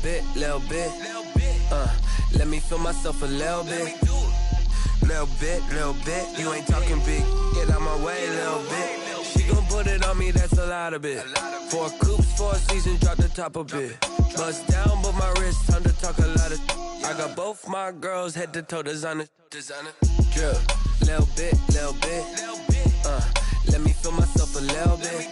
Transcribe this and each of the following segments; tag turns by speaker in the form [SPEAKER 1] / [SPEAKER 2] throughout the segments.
[SPEAKER 1] bit. Let me feel myself a little bit. Little bit. You ain't talking big. Get out my way, little bit. She gon' put it on me, that's a lot of it. 4 coops, 4 seasons, drop the top a bit. Bust down, but my wrist, time to talk a lot of. I got both my girls head to toe designer. Drip, little bit. Let me feel myself a little bit.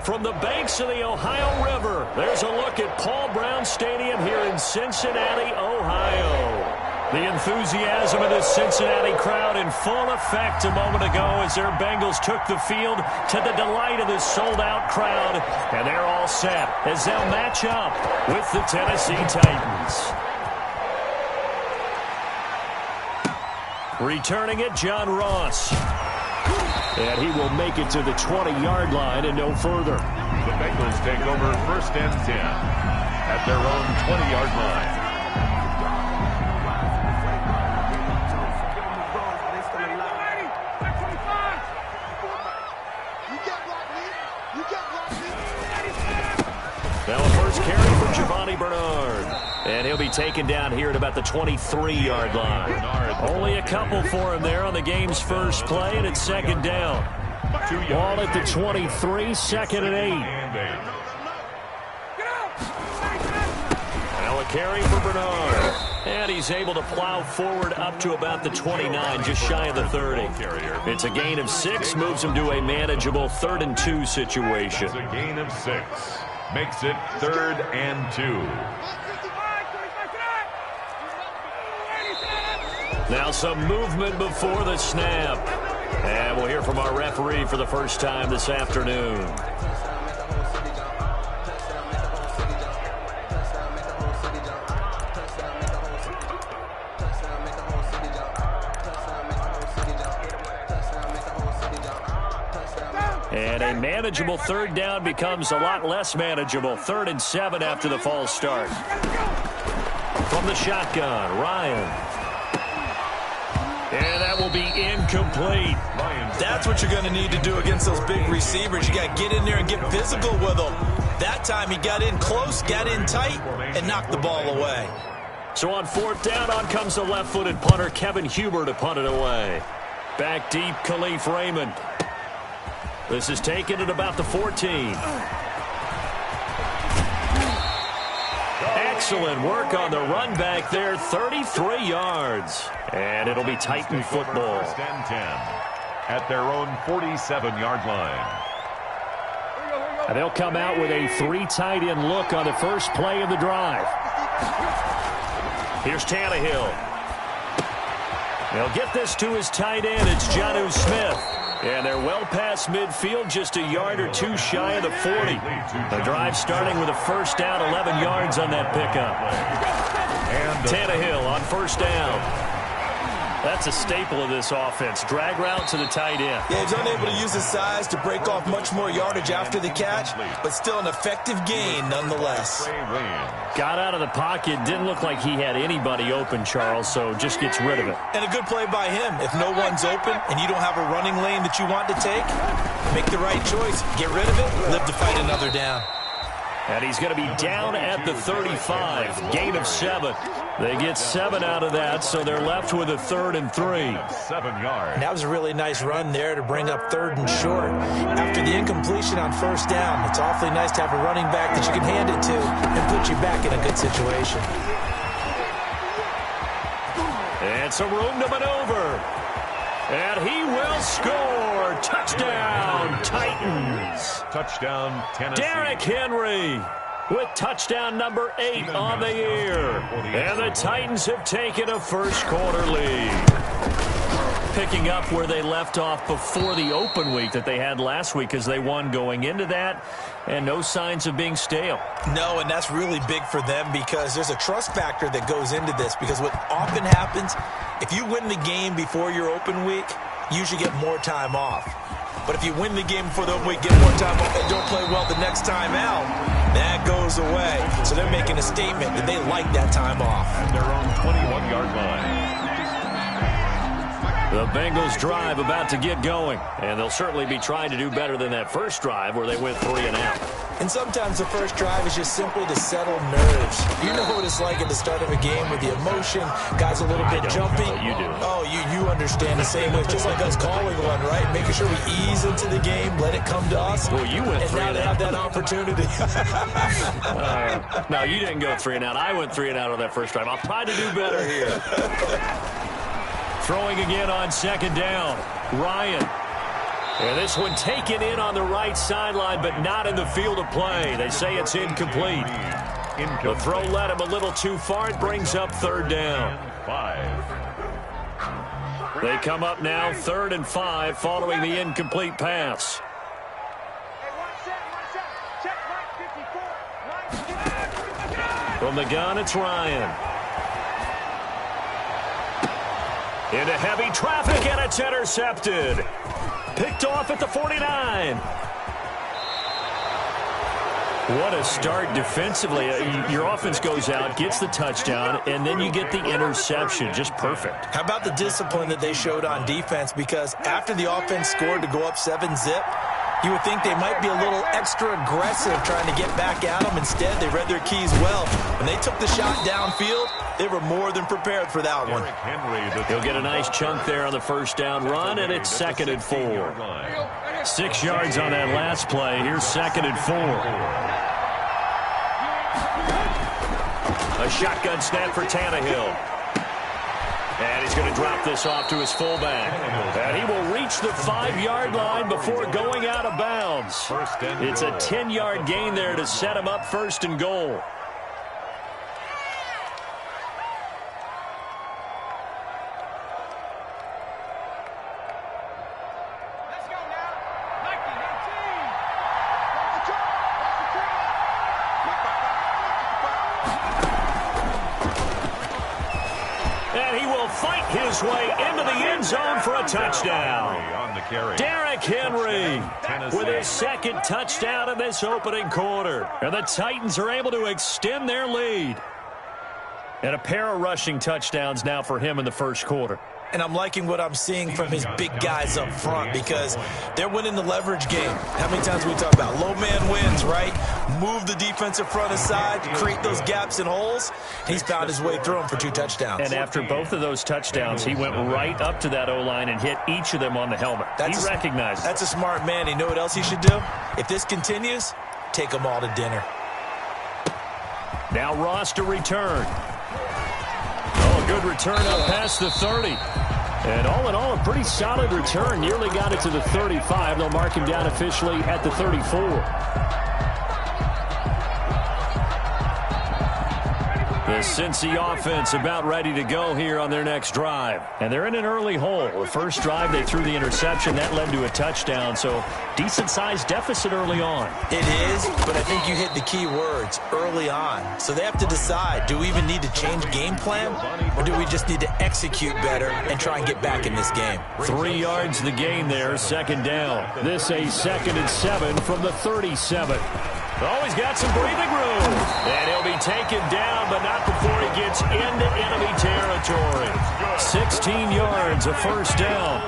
[SPEAKER 2] From the banks of the Ohio River, there's a look at Paul Brown Stadium here in Cincinnati, Ohio. The enthusiasm of the Cincinnati crowd in full effect a moment ago as their Bengals took the field to the delight of the sold-out crowd. And they're all set as they'll match up with the Tennessee Titans. Returning it, John Ross. And he will make it to the 20-yard line and no further.
[SPEAKER 3] The Bengals take over 1st and 10 at their own 20-yard line.
[SPEAKER 2] Now a first carry for Giovanni Bernard. And he'll be taken down here at about the 23-yard line. Only a couple for him there on the game's first play, and it's 2nd down. Ball at the 23, 2nd and 8. Now a carry for Bernard. And he's able to plow forward up to about the 29, just shy of the 30. It's a gain of 6, moves him to a manageable 3rd and 2 situation.
[SPEAKER 3] It's a gain of 6. Makes it 3rd and 2.
[SPEAKER 2] Now some movement before the snap. And we'll hear from our referee for the first time this afternoon. And a manageable 3rd down becomes a lot less manageable. 3rd and 7 after the false start. From the shotgun, Ryan. And that will be incomplete.
[SPEAKER 4] That's what you're going to need to do against those big receivers. You got to get in there and get physical with them. That time he got in close, got in tight, and knocked the ball away.
[SPEAKER 2] So on 4th down, on comes the left-footed punter, Kevin Huber, to punt it away. Back deep, Khalif Raymond. This is taken at about the 14. Excellent work on the run back there, 33 yards. And it'll be Titan football.
[SPEAKER 3] 1st and 10 at their own 47-yard line.
[SPEAKER 2] And they'll come out with a 3 tight end look on the first play of the drive. Here's Tannehill. They'll get this to his tight end. It's Jonnu Smith. And they're well past midfield, just a yard or 2 shy of the 40. The drive starting with a 1st down, 11 yards on that pickup. And Tannehill on 1st down. That's a staple of this offense. Drag route to the tight end.
[SPEAKER 4] Yeah, he's unable to use his size to break off much more yardage after the catch, but still an effective gain nonetheless.
[SPEAKER 2] Got out of the pocket. Didn't look like he had anybody open, Charles, so just gets rid of it.
[SPEAKER 4] And a good play by him. If no one's open and you don't have a running lane that you want to take, make the right choice. Get rid of it. Live to fight another down.
[SPEAKER 2] And he's going to be down at the 35. Gain of 7. They get 7 out of that, so they're left with a 3rd and 3.
[SPEAKER 3] 7 yards.
[SPEAKER 4] And that was a really nice run there to bring up 3rd and short. After the incompletion on 1st down, it's awfully nice to have a running back that you can hand it to and put you back in a good situation.
[SPEAKER 2] And some room to maneuver. And he will score. Touchdown, Titans.
[SPEAKER 3] Touchdown, Tennessee.
[SPEAKER 2] Derrick Henry with touchdown number 8 on the year. And the Titans have taken a first-quarter lead. Picking up where they left off before the open week that they had last week as they won going into that, and no signs of being stale.
[SPEAKER 4] No, and that's really big for them because there's a trust factor that goes into this because what often happens, if you win the game before your open week, you usually get more time off. But if you win the game before the open week, get more time off, and don't play well the next time out, that goes away. So they're making a statement that they like that time off.
[SPEAKER 3] At their own 21-yard line.
[SPEAKER 2] The Bengals drive about to get going, and they'll certainly be trying to do better than that first drive where they went 3 and out.
[SPEAKER 4] And sometimes the first drive is just simply to settle nerves. You know what it's like at the start of a game with the emotion, guys a little bit jumpy.
[SPEAKER 2] You do.
[SPEAKER 4] Oh, you understand the same way. It's just like us calling one, right? Making sure we ease into the game, let it come to us.
[SPEAKER 2] Well, you went
[SPEAKER 4] and
[SPEAKER 2] 3
[SPEAKER 4] now
[SPEAKER 2] and
[SPEAKER 4] they
[SPEAKER 2] out.
[SPEAKER 4] have that opportunity.
[SPEAKER 2] No, you didn't go 3 and out. I went 3 and out on that first drive. I'll try to do better here. Throwing again on second down. Ryan. And this one taken in on the right sideline, but not in the field of play. They say it's incomplete. The throw led him a little too far. It brings up third down.
[SPEAKER 3] 5.
[SPEAKER 2] They come up now 3rd and 5 following the incomplete pass. From the gun, it's Ryan. Into heavy traffic, and it's intercepted. Picked off at the 49. What a start defensively. Your offense goes out, gets the touchdown, and then you get the interception. Just perfect.
[SPEAKER 4] How about the discipline that they showed on defense? Because after the offense scored to go up 7-zip, you would think they might be a little extra aggressive trying to get back at them. Instead, they read their keys well. When they took the shot downfield, they were more than prepared for that one.
[SPEAKER 2] He'll get a nice chunk there on the first down run, and it's 2nd and 4. 6 yards on that last play. Here's 2nd and 4. A shotgun snap for Tannehill. And he's going to drop this off to his fullback. And he will reach the 5-yard line before going out of bounds. It's a 10-yard gain there to set him up 1st and goal. His way into the end zone for a touchdown. Derrick Henry with his 2nd touchdown in this opening quarter. And the Titans are able to extend their lead. And a pair of rushing touchdowns now for him in the first quarter.
[SPEAKER 4] And I'm liking what I'm seeing from his big guys up front because they're winning the leverage game. How many times we talk about low man wins, right? Move the defensive front aside, create those gaps and holes. He's found his way through them for 2 touchdowns.
[SPEAKER 2] And after both of those touchdowns, he went right up to that O-line and hit each of them on the helmet. He recognized it.
[SPEAKER 4] That's a smart man. You know what else he should do? If this continues, take them all to dinner.
[SPEAKER 2] Now Ross to return. Oh, good return up past the 30. And all in all, a pretty solid return. Nearly got it to the 35. They'll mark him down officially at the 34. The Cincy offense about ready to go here on their next drive. And they're in an early hole. The first drive, they threw the interception. That led to a touchdown. So decent-sized deficit early on.
[SPEAKER 4] It is, but I think you hit the key words, early on. So they have to decide, do we even need to change game plan? Or do we just need to execute better and try and get back in this game?
[SPEAKER 2] 3 yards the gain there, 2nd down. This a 2nd and 7 from the 37. Oh, he's got some breathing room. And he'll be taken down, but not before he gets into enemy territory. 16 yards, a first down.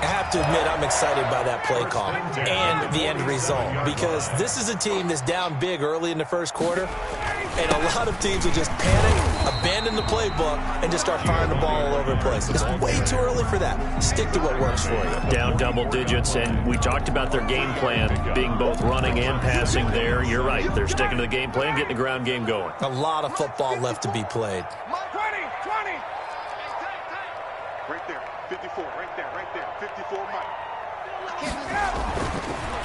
[SPEAKER 4] I have to admit, I'm excited by that play call and the end result because this is a team that's down big early in the first quarter, and a lot of teams will just panic, abandon the playbook, and just start firing the ball all over the place. It's way too early for that. Stick to what works for you.
[SPEAKER 2] Down double digits, and we talked about their game plan being both running and passing there. You're right. They're sticking to the game plan, getting the ground game going.
[SPEAKER 4] A lot of football left to be played.
[SPEAKER 5] 20. Right there. 54. Right there. 54, Mike.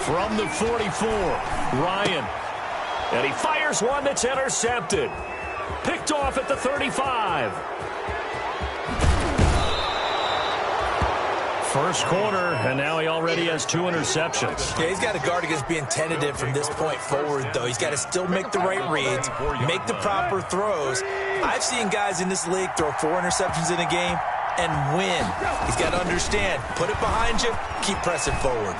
[SPEAKER 2] From the 44, Ryan. And he fires one that's intercepted. Picked off at the 35. First quarter, and now he already has 2 interceptions.
[SPEAKER 4] Yeah, he's got to guard against being tentative from this point forward, though. He's got to still make the right reads, make the proper throws. I've seen guys in this league throw 4 interceptions in a game and win. He's got to understand, put it behind you, keep pressing forward.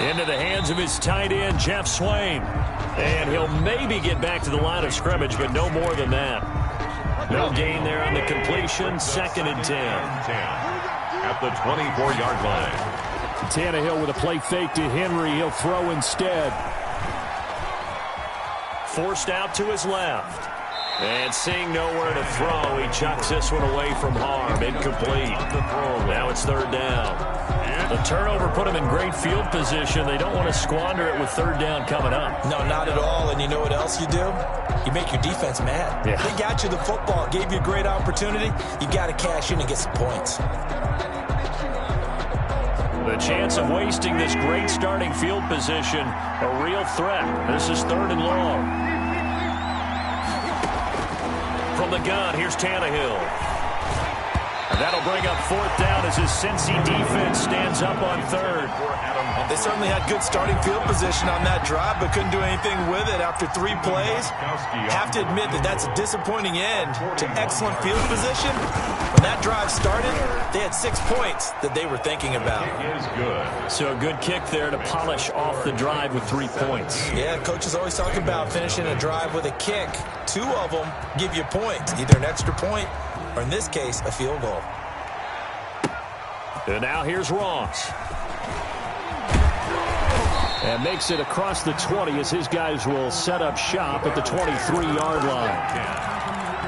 [SPEAKER 2] Into the hands of his tight end, Jeff Swain. And he'll maybe get back to the line of scrimmage, but no more than that. No gain there on the completion, 2nd and 10.
[SPEAKER 3] At the 24-yard line.
[SPEAKER 2] Tannehill with a play fake to Henry. He'll throw instead. forced out to his left. And seeing nowhere to throw, he chucks this one away from harm. Incomplete. Now it's third down. The turnover put him in great field position. They don't want to squander it with third down coming up.
[SPEAKER 4] No, not at all. And you know what else you do? You make your defense mad.
[SPEAKER 2] Yeah.
[SPEAKER 4] They got you the football, gave you a great opportunity. You got to cash in and get some points.
[SPEAKER 2] The chance of wasting this great starting field position, a real threat. This is third and long. From the gun, here's Tannehill. And that'll bring up fourth down as his Cincy defense stands up on third.
[SPEAKER 4] They certainly had good starting field position on that drive, but couldn't do anything with it after 3 plays. Have to admit that that's a disappointing end to excellent field position. When that drive started, they had 6 points that they were thinking about.
[SPEAKER 3] It is good.
[SPEAKER 2] So a good kick there to polish off the drive with 3 points.
[SPEAKER 4] Yeah, coaches always talk about finishing a drive with a kick. 2 of them give you points, either an extra point or, in this case, a field goal.
[SPEAKER 2] And now here's Ross. And makes it across the 20 as his guys will set up shop at the 23-yard line.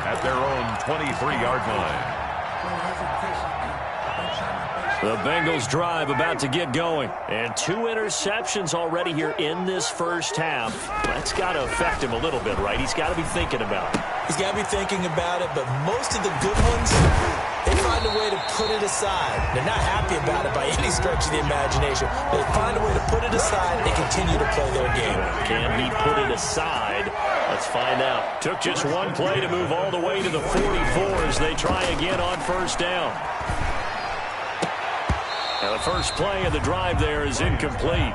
[SPEAKER 3] At their own 23-yard line.
[SPEAKER 2] The Bengals drive about to get going. And 2 interceptions already here in this first half. That's got to affect him a little bit, right? He's got to be thinking about it.
[SPEAKER 4] He's got to be thinking about it, but most of the good ones, they find a way to put it aside. They're not happy about it by any stretch of the imagination. They find a way to put it aside and continue to play their game.
[SPEAKER 2] Can he put it aside? Let's find out. Took just 1 play to move all the way to the 44 as they try again on first down. Now the first play of the drive there is incomplete.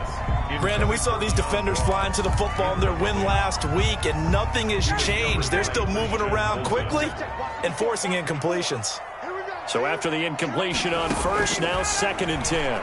[SPEAKER 4] Brandon, we saw these defenders flying to the football in their win last week, and nothing has changed. They're still moving around quickly and forcing incompletions.
[SPEAKER 2] So after the incompletion on first, now 2nd and 10.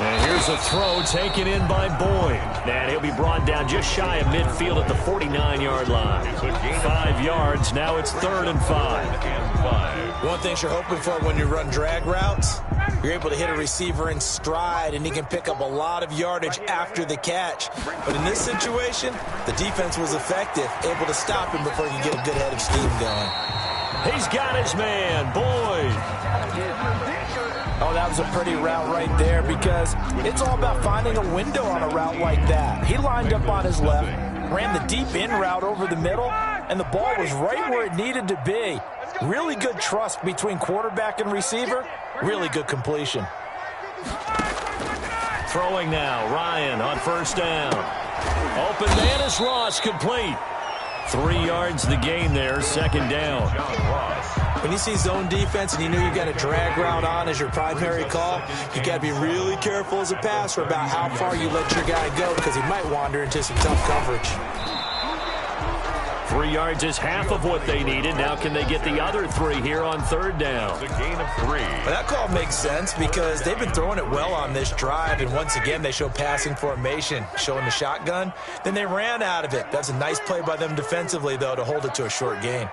[SPEAKER 2] And here's a throw taken in by Boyd. And he'll be brought down just shy of midfield at the 49-yard line. 5 yards, now it's 3rd and 5.
[SPEAKER 4] One thing you're hoping for when you run drag routes, you're able to hit a receiver in stride, and he can pick up a lot of yardage after the catch. But in this situation, the defense was effective, able to stop him before he could get a good head of steam going.
[SPEAKER 2] He's got his man, Boyd.
[SPEAKER 6] Oh, that was a pretty route right there because it's all about finding a window on a route like that. He lined up on his left, ran the deep in route over the middle, and the ball was right where it needed to be. Really good trust between quarterback and receiver. Really good completion.
[SPEAKER 2] Throwing now, Ryan on first down. Open man is Ross, complete. 3 yards the gain there, 2nd down.
[SPEAKER 4] When you see zone defense and you know you've got a drag route on as your primary call, you got to be really careful as a passer about how far you let your guy go because he might wander into some tough coverage.
[SPEAKER 2] 3 yards is half of what they needed. Now can they get the other 3 here on 3rd down?
[SPEAKER 3] It's a gain of 3.
[SPEAKER 4] Well, that call makes sense because they've been throwing it well on this drive, and once again they show passing formation, showing the shotgun. Then they ran out of it. That's a nice play by them defensively, though, to hold it to a short gain.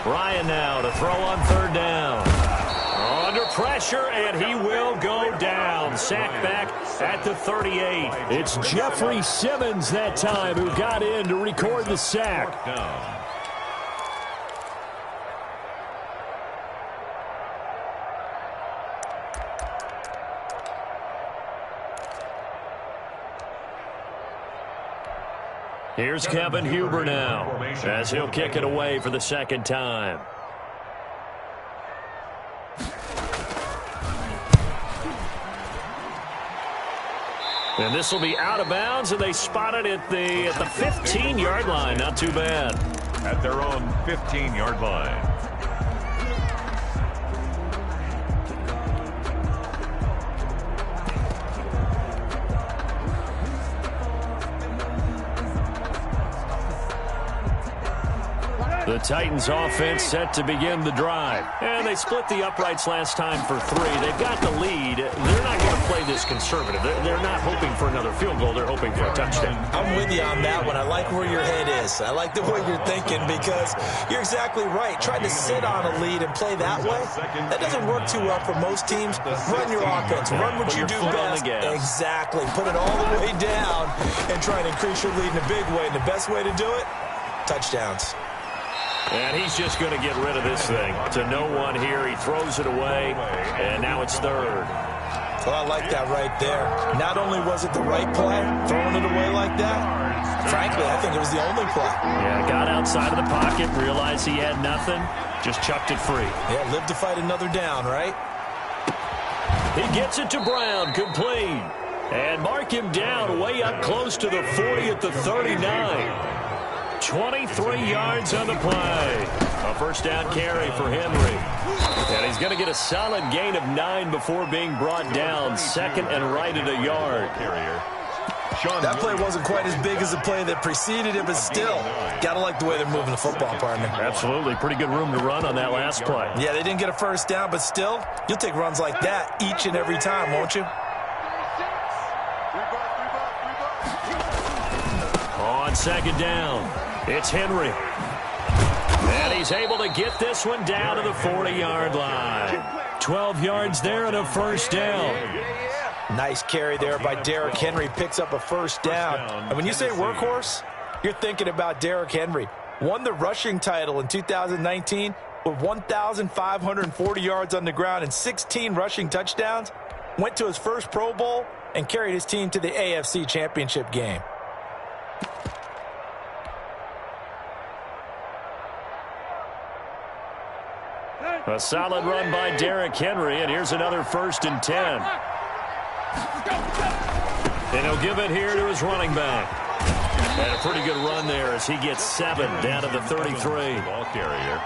[SPEAKER 2] Ryan now to throw on 3rd down. Under pressure, and he will go down. Sacked back at the 38. It's Jeffrey Simmons that time who got in to record the sack. Here's Kevin Huber now as he'll kick it away for the 2nd time. And this will be out of bounds, and they spot it at the 15-yard line. Not too bad.
[SPEAKER 3] At their own 15-yard line.
[SPEAKER 2] The Titans offense set to begin the drive. And they split the uprights last time for 3. They've got the lead. They're not going to play this conservative. They're not hoping for another field goal. They're hoping for a touchdown.
[SPEAKER 4] I'm with you on that one. I like where your head is. I like the way you're thinking because you're exactly right. Trying to sit on a lead and play that way, that doesn't work too well for most teams. Run your offense. Run what you do best. Exactly. Put it all the way down and try and increase your lead in a big way. And the best way to do it, touchdowns.
[SPEAKER 2] And he's just going to get rid of this thing. To no one here. He throws it away, and now it's 3rd.
[SPEAKER 4] Well, I like that right there. Not only was it the right play, throwing it away like that, frankly, I think it was the only play.
[SPEAKER 2] Yeah, got outside of the pocket, realized he had nothing, just chucked it free.
[SPEAKER 4] Yeah, live to fight another down, right?
[SPEAKER 2] He gets it to Brown, complete. And mark him down way up close to the 40 at the 39. 23 yards on the play. A first down carry for Henry. And he's going to get a solid gain of 9 before being brought down. 2nd and right at a yard.
[SPEAKER 4] That play wasn't quite as big as the play that preceded it, but still, got to like the way they're moving the football, partner.
[SPEAKER 2] Absolutely. Pretty good room to run on that last play.
[SPEAKER 4] Yeah, they didn't get a first down, but still, you'll take runs like that each and every time, won't you?
[SPEAKER 2] On 2nd down, it's Henry. And he's able to get this one down to the 40-yard line. 12 yards there and a first down.
[SPEAKER 6] Nice carry there by Derrick Henry. Picks up a first down. And when you say workhorse, you're thinking about Derrick Henry. Won the rushing title in 2019 with 1,540 yards on the ground and 16 rushing touchdowns. Went to his first Pro Bowl and carried his team to the AFC Championship game.
[SPEAKER 2] A solid run by Derrick Henry, and here's another 1st and 10. And he'll give it here to his running back. And a pretty good run there as he gets 7 down to the 33.
[SPEAKER 3] Ball carrier.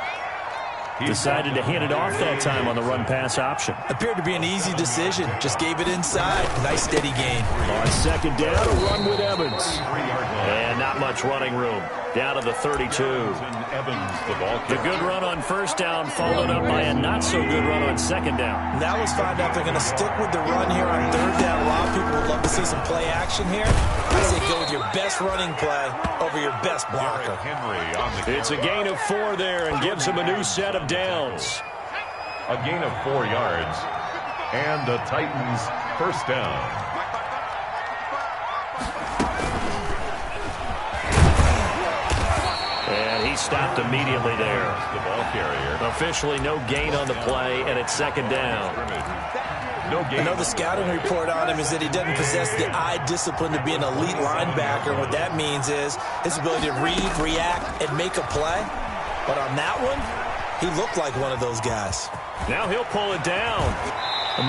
[SPEAKER 2] Decided to hand it off that time on the run-pass option.
[SPEAKER 4] Appeared to be an easy decision. Just gave it inside. Nice steady gain.
[SPEAKER 2] On 2nd down, a run with Evans. And not much running room. Down to the 32. The good run on 1st down followed up by a not-so-good run on 2nd down.
[SPEAKER 4] Now let's find out if they're going to stick with the run here on 3rd down. A lot of people would love to see some play action here. I say go with your best running play over your best blocker.
[SPEAKER 2] It's a gain of 4 there and gives him a new set of downs.
[SPEAKER 3] A gain of 4 yards. And the Titans first down.
[SPEAKER 2] And he stopped immediately there.
[SPEAKER 3] The ball carrier.
[SPEAKER 2] Officially no gain on the play, and it's 2nd down.
[SPEAKER 3] No gain.
[SPEAKER 4] I know the scouting report on him is that he doesn't possess the eye discipline to be an elite linebacker. What that means is his ability to read, react, and make a play. But on that one, he looked like one of those guys.
[SPEAKER 2] Now he'll pull it down.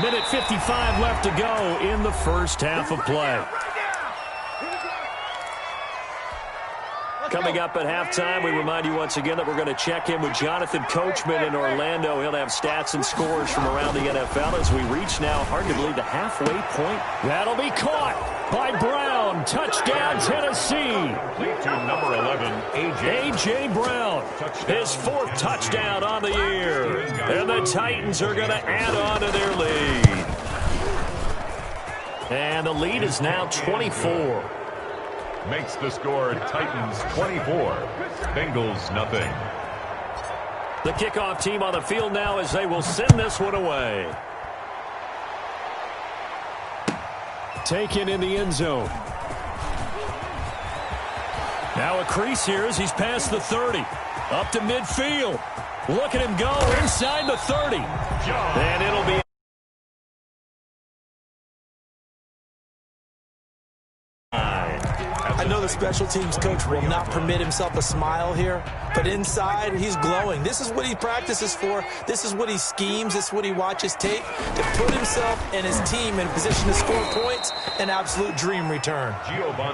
[SPEAKER 2] 1:55 left to go in the first half of play. Coming up at halftime, we remind you once again that we're going to check in with Jonathan Coachman in Orlando. He'll have stats and scores from around the NFL as we reach now, hard to believe, the halfway point. That'll be caught by Brown. Touchdown, Tennessee.
[SPEAKER 3] Lead to number 11,
[SPEAKER 2] A.J. Brown, his 4th touchdown on the year. And the Titans are going to add on to their lead. And the lead is now 24.
[SPEAKER 3] Makes the score Titans 24, Bengals nothing.
[SPEAKER 2] The kickoff team on the field now as they will send this one away. Taken in the end zone. Now a crease here as he's past the 30. Up to midfield. Look at him go inside the 30. And it'll be...
[SPEAKER 4] I know the special teams coach will not permit himself a smile here, but inside he's glowing. This is what he practices for. This is what he schemes. This is what he watches tape to put himself and his team in a position to score points. An absolute dream return.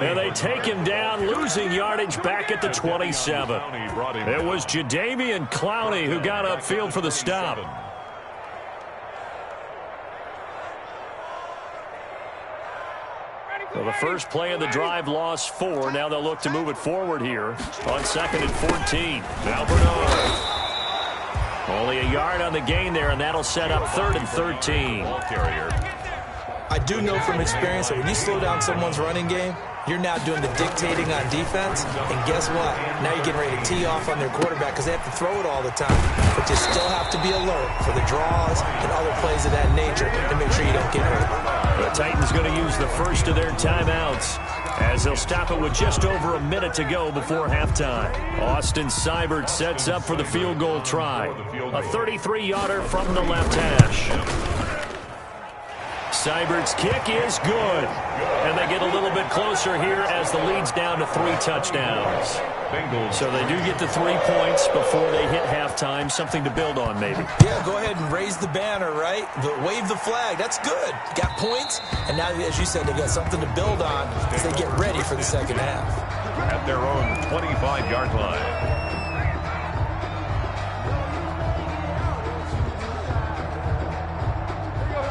[SPEAKER 2] And they take him down, losing yardage back at the 27. It was Jadeveon Clowney who got upfield for the stop. Well, the first play of the drive lost 4. Now they'll look to move it forward here on 2nd and 14. Now Bernard. Only a yard on the gain there, and that'll set up 3rd and 13.
[SPEAKER 3] Ball carrier.
[SPEAKER 4] I do know from experience that when you slow down someone's running game, you're now doing the dictating on defense, and guess what? Now you're getting ready to tee off on their quarterback because they have to throw it all the time. But you still have to be alert for the draws and other plays of that nature to make sure you don't get hurt.
[SPEAKER 2] The Titans going to use the first of their timeouts as they'll stop it with just over a minute to go before halftime. Austin Seibert sets up for the field goal try. A 33-yarder from the left hash. Seibert's kick is good. And they get a little bit closer here as the lead's down to 3 touchdowns. So they do get to 3 points before they hit halftime. Something to build on, maybe.
[SPEAKER 4] Yeah, go ahead and raise the banner, right? Wave the flag. That's good. Got points. And now, as you said, they got something to build on as they get ready for the second half.
[SPEAKER 3] At their own 25-yard line.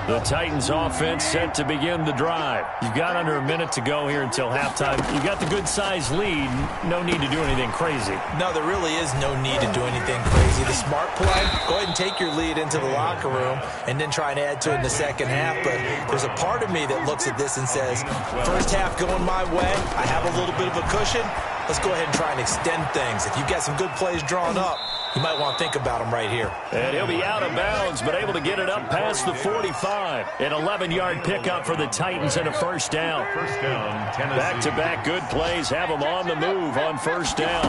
[SPEAKER 2] The Titans offense set to begin the drive. You've got under a minute to go here until halftime. You've got the good-sized lead. No need to do anything crazy.
[SPEAKER 4] No, there really is no need to do anything crazy. The smart play, go ahead and take your lead into the locker room and then try and add to it in the second half. But there's a part of me that looks at this and says, first half going my way, I have a little bit of a cushion. Let's go ahead and try and extend things. If you've got some good plays drawn up, you might want to think about them right here.
[SPEAKER 2] And he'll be out of bounds, but able to get it up past the 45. An 11-yard pickup for the Titans and a first down.
[SPEAKER 3] First down, Tennessee.
[SPEAKER 2] Back-to-back good plays have them on the move on first down.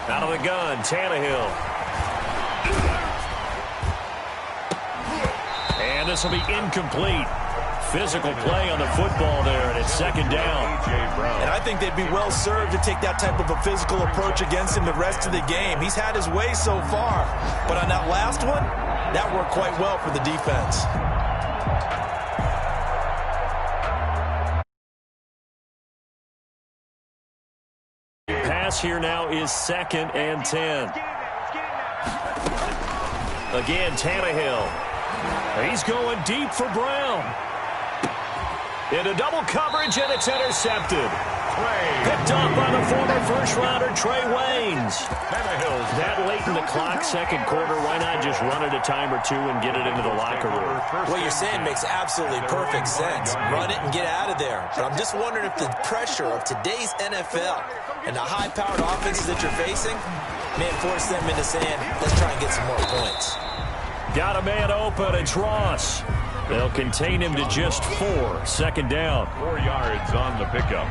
[SPEAKER 2] Out of the gun, Tannehill. And this will be incomplete. Physical play on the football there, and it's second down.
[SPEAKER 4] And I think they'd be well served to take that type of a physical approach against him the rest of the game. He's had his way so far, but on that last one, that worked quite well for the defense.
[SPEAKER 2] Pass here now is 2nd and 10. Again, Tannehill. He's going deep for Brown. Into double coverage, and it's intercepted. Picked up by the former first-rounder Trey Waynes. That late in the clock, second quarter, why not just run it a time or two and get it into the locker room?
[SPEAKER 4] What you're saying makes absolutely perfect sense. Run it and get out of there. But I'm just wondering if the pressure of today's NFL and the high-powered offenses that you're facing may force them into saying, let's try and get some more points.
[SPEAKER 2] Got a man open. It's Ross. They'll contain him to just 4. Second down.
[SPEAKER 3] 4 yards on the pickup.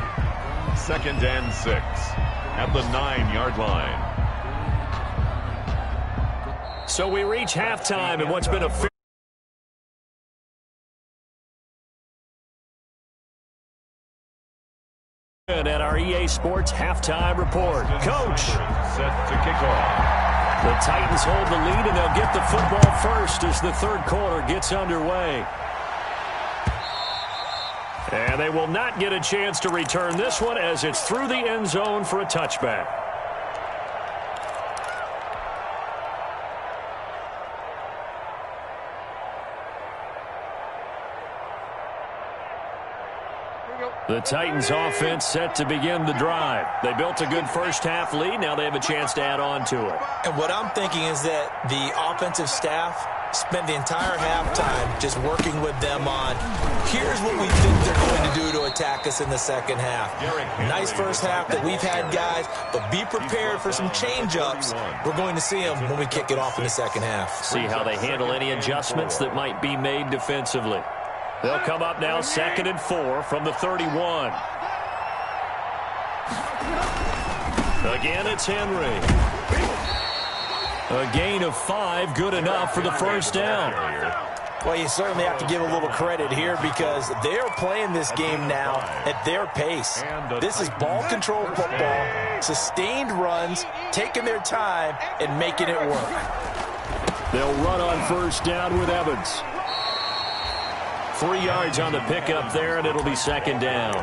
[SPEAKER 3] 2nd and 6 at the 9-yard line.
[SPEAKER 2] So we reach halftime in what's been a at our EA Sports halftime report. Coach.
[SPEAKER 3] Set to kick off.
[SPEAKER 2] The Titans hold the lead, and they'll get the football first as the third quarter gets underway. And they will not get a chance to return this one as it's through the end zone for a touchback. The Titans offense set to begin the drive. They built a good first half lead. Now they have a chance to add on to it.
[SPEAKER 4] And what I'm thinking is that the offensive staff spent the entire halftime just working with them on, here's what we think they're going to do to attack us in the second half. Nice first half that we've had, guys, but be prepared for some change-ups. We're going to see them when we kick it off in the second half.
[SPEAKER 2] See how they handle any adjustments that might be made defensively. They'll come up now 2nd and 4 from the 31. Again, it's Henry. A gain of 5, good enough for the first down.
[SPEAKER 6] Well, you certainly have to give a little credit here because they're playing this game now at their pace. This is ball control football, sustained runs, taking their time and making it work.
[SPEAKER 2] They'll run on first down with Evans. 3 yards on the pickup there, and it'll be second down.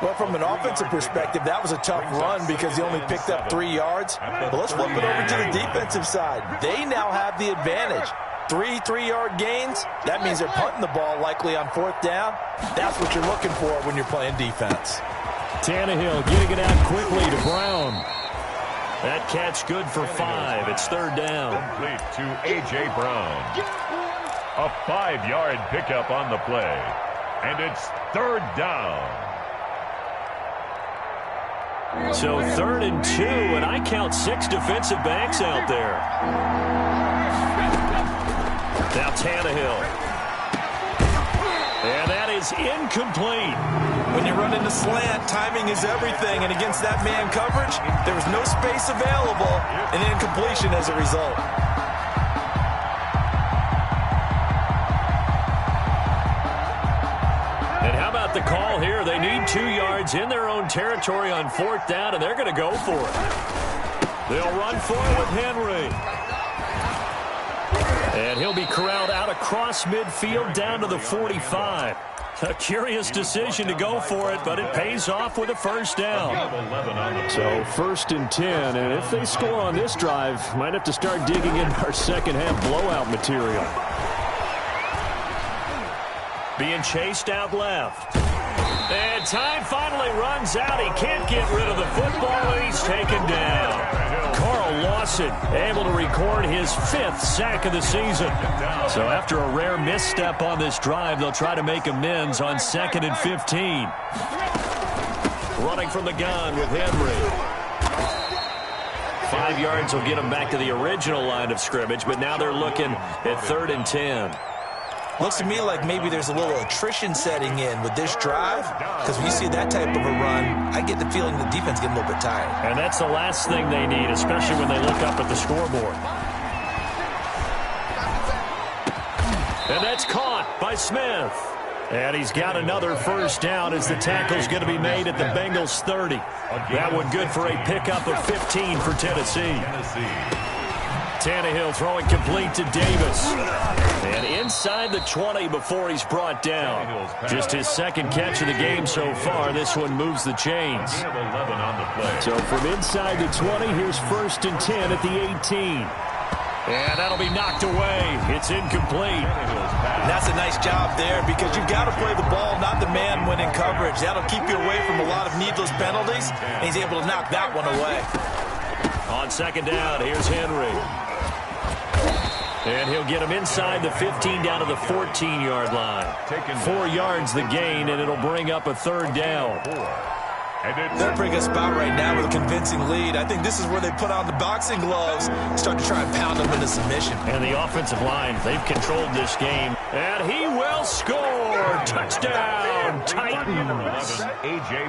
[SPEAKER 6] Well, from an offensive perspective, that was a tough run because he only picked up 3 yards. But let's flip it over to the defensive side. They now have the advantage. 3-3-yard gains, that means they're punting the ball likely on 4th down. That's what you're looking for when you're playing defense.
[SPEAKER 2] Tannehill getting it out quickly to Brown. That catch good for 5. It's 3rd down.
[SPEAKER 3] Complete to A.J. Brown. A 5-yard pickup on the play. And it's 3rd down.
[SPEAKER 2] So 3rd and 2, and I count 6 defensive backs out there. Now Tannehill. And that is incomplete.
[SPEAKER 4] When you run into slant, timing is everything. And against that man coverage, there was no space available. And incompletion as a result.
[SPEAKER 2] And how about the call here? They need 2 yards in their own territory on 4th down, and they're going to go for it. They'll run for it with Henry. And he'll be corralled out across midfield down to the 45. A curious decision to go for it, but it pays off with a 1st down. So 1st and 10, and if they score on this drive, might have to start digging in our second-half blowout material. Being chased out left. And time finally runs out. He can't get rid of the football, and he's taken down. Carl Lawson able to record his 5th sack of the season. So after a rare misstep on this drive, they'll try to make amends on 2nd and 15. Running from the gun with Henry. 5 yards will get them back to the original line of scrimmage, but now they're looking at 3rd and 10.
[SPEAKER 4] Looks to me like maybe there's a little attrition setting in with this drive, because when you see that type of a run, I get the feeling the defense getting a little bit tired.
[SPEAKER 2] And that's the last thing they need, especially when they look up at the scoreboard. And that's caught by Smith. And he's got another 1st down as the tackle's going to be made at the Bengals 30. That one good for a pickup of 15 for Tennessee. Tannehill throwing complete to Davis. And inside the 20 before he's brought down. Just his 2nd catch of the game so far. This one moves the chains. So from inside the 20, here's 1st and 10 at the 18. And that'll be knocked away. It's incomplete.
[SPEAKER 4] And that's a nice job there, because you've got to play the ball, not the man when in coverage. That'll keep you away from a lot of needless penalties. And he's able to knock that one away.
[SPEAKER 2] On 2nd down, here's Henry. And he'll get him inside the 15 down to the 14-yard line. 4 yards the gain, and it'll bring up a 3rd down.
[SPEAKER 4] They're bringing a spot right now with a convincing lead. I think this is where they put on the boxing gloves, start to try and pound them into submission.
[SPEAKER 2] And the offensive line, they've controlled this game. And he will score. Touchdown, Titans.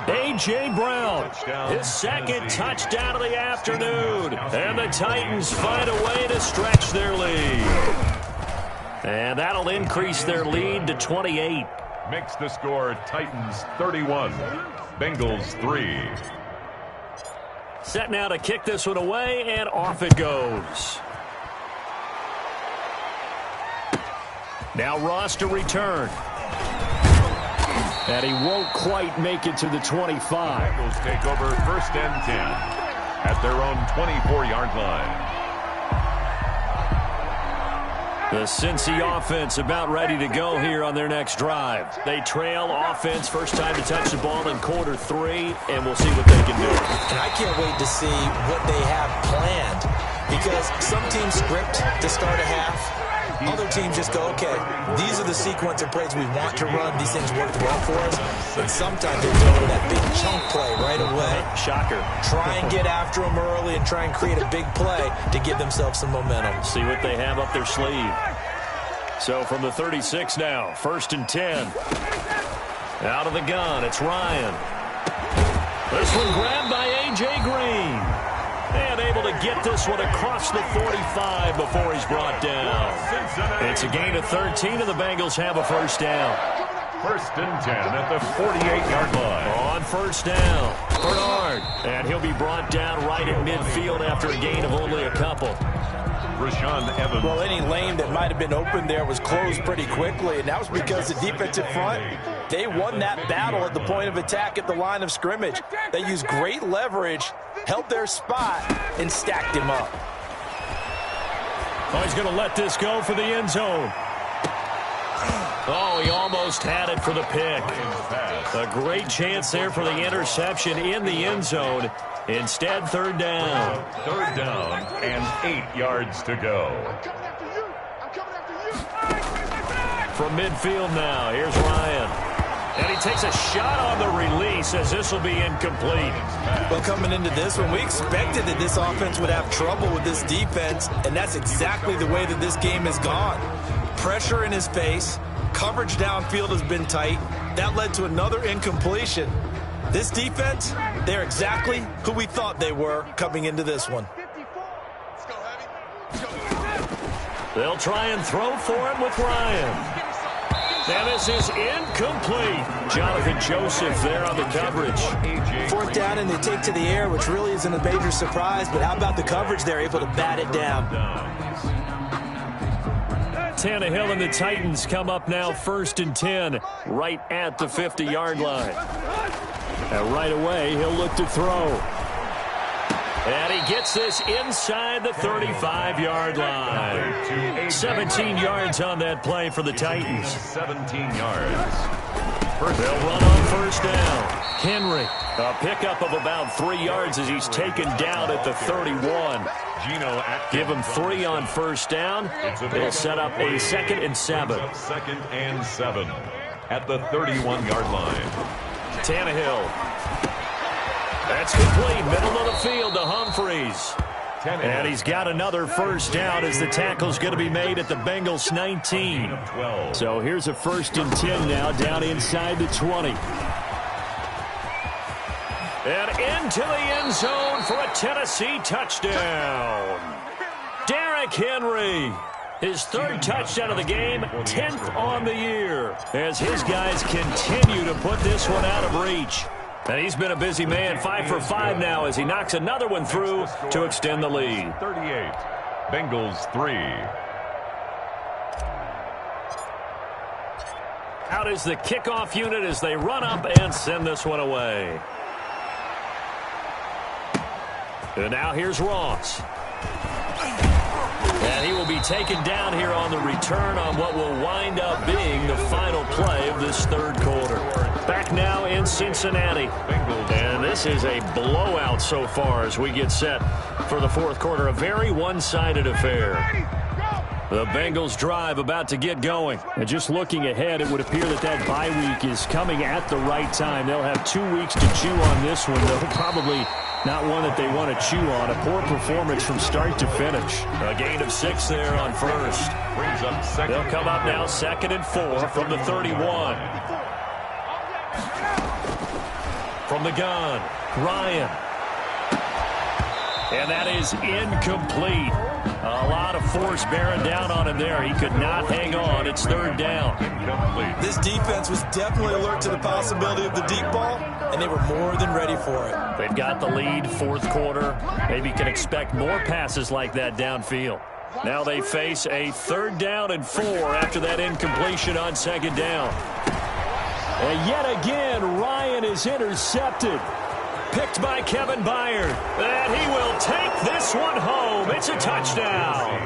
[SPEAKER 2] A.J. Brown, his 2nd touchdown of the afternoon. And the Titans find a way to stretch their lead. And that'll increase their lead to 28.
[SPEAKER 3] Makes the score Titans 31, Bengals 3.
[SPEAKER 2] Set now to kick this one away, and off it goes. Now Ross to return. And he won't quite make it to the 25.
[SPEAKER 3] Bengals take over 1st and 10 at their own 24-yard line.
[SPEAKER 2] The Cincy offense about ready to go here on their next drive. They trail offense, first time to touch the ball in quarter 3, and we'll see what they can do.
[SPEAKER 4] And I can't wait to see what they have planned, because some teams script to start a half. Other teams just go, okay, these are the sequence of plays we want to run. These things worked well for us. And sometimes they go to that big chunk play right away.
[SPEAKER 2] Shocker.
[SPEAKER 4] Try and get after them early and try and create a big play to give themselves some momentum.
[SPEAKER 2] See what they have up their sleeve. So from the 36 now, 1st and 10. Out of the gun, it's Ryan. This one grabbed by A.J. Green. And able to get this one across the 45 before he's brought down. It's a gain of 13, and the Bengals have a 1st down.
[SPEAKER 3] 1st and 10 at the 48-yard line.
[SPEAKER 2] On 1st down, Bernard. And he'll be brought down right at midfield after a gain of only a couple.
[SPEAKER 3] Rashaan Evans.
[SPEAKER 6] Well, any lane that might have been open there was closed pretty quickly, and that was because the defensive front, they won that battle at the point of attack at the line of scrimmage. They used great leverage, held their spot, and stacked him up.
[SPEAKER 2] Oh, he's going to let this go for the end zone. Oh, he almost had it for the pick. A great chance there for the interception in the end zone. Instead, third down.
[SPEAKER 3] Third down and 8 yards to go.
[SPEAKER 2] From midfield now, here's Ryan. And he takes a shot on the release as this will be incomplete.
[SPEAKER 4] Well, coming into this one, we expected that this offense would have trouble with this defense, and that's exactly the way that this game has gone. Pressure in his face, coverage downfield has been tight. That led to another incompletion. This defense, they're exactly who we thought they were coming into this one.
[SPEAKER 2] They'll try and throw for it with Ryan. And this is incomplete. Jonathan Joseph there on the coverage.
[SPEAKER 6] Fourth down, and they take to the air, which really isn't a major surprise, but how about the coverage? They're able to bat it down.
[SPEAKER 2] Tannehill and the Titans come up now 1st and 10, right at the 50-yard line. And right away, he'll look to throw. And he gets this inside the 35-yard line. 17 yards on that play for the Titans.
[SPEAKER 3] 17 yards.
[SPEAKER 2] They'll run on first down. Henry, a pickup of about 3 yards as he's taken down at the 31. Give him 3 on first down. They'll set up a 2nd and 7.
[SPEAKER 3] 2nd and 7 at the 31-yard line.
[SPEAKER 2] Tannehill. That's complete. Middle of the field to Humphreys. And he's got another first down as the tackle's going to be made at the Bengals 19. So here's a 1st and 10 now down inside the 20. And into the end zone for a Tennessee touchdown. Derrick Henry. His 3rd touchdown of the game, 10th on the year. As his guys continue to put this one out of reach. And he's been a busy man, 5 for 5 now as he knocks another one through to extend the lead.
[SPEAKER 3] 38, Bengals 3.
[SPEAKER 2] Out is the kickoff unit as they run up and send this one away. And now here's Ross. And he will be taken down here on the return on what will wind up being the final play of this 3rd quarter. Back now in Cincinnati. And this is a blowout so far as we get set for the 4th quarter. A very one-sided affair. The Bengals drive about to get going. And just looking ahead, it would appear that that bye week is coming at the right time. They'll have 2 weeks to chew on this one, though probably not one that they want to chew on. A poor performance from start to finish. A gain of 6 there on first.
[SPEAKER 3] Brings up 2nd.
[SPEAKER 2] They'll come up now 2nd and 4 from the 31. From the gun, Ryan. And that is incomplete. A lot of force bearing down on him there. He could not hang on. It's 3rd down.
[SPEAKER 3] Incomplete.
[SPEAKER 4] This defense was definitely alert to the possibility of the deep ball, and they were more than ready for it.
[SPEAKER 2] They've got the lead, 4th quarter. Maybe can expect more passes like that downfield. Now they face a 3rd down and 4 after that incompletion on 2nd down. And yet again, Ryan is intercepted. Picked by Kevin Byard. And he will take this one home. It's a touchdown.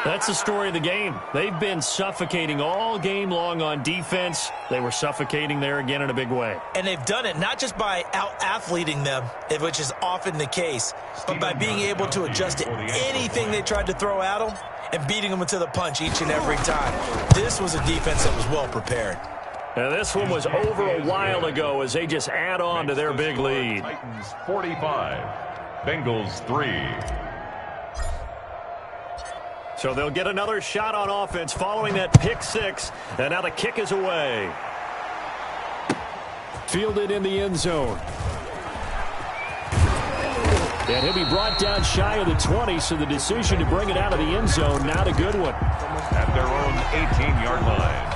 [SPEAKER 2] That's the story of the game. They've been suffocating all game long on defense. They were suffocating there again in a big way.
[SPEAKER 4] And they've done it not just by out-athleting them, which is often the case, but by being able to adjust to anything they tried to throw at them and beating them into the punch each and every time. This was a defense that was well prepared.
[SPEAKER 2] And this one was over a while ago as they just add on to their big lead.
[SPEAKER 3] Titans 45, Bengals 3.
[SPEAKER 2] So they'll get another shot on offense following that pick 6. And now the kick is away. Fielded in the end zone. And he'll be brought down shy of the 20, so the decision to bring it out of the end zone, not a good one.
[SPEAKER 3] At their own 18-yard line.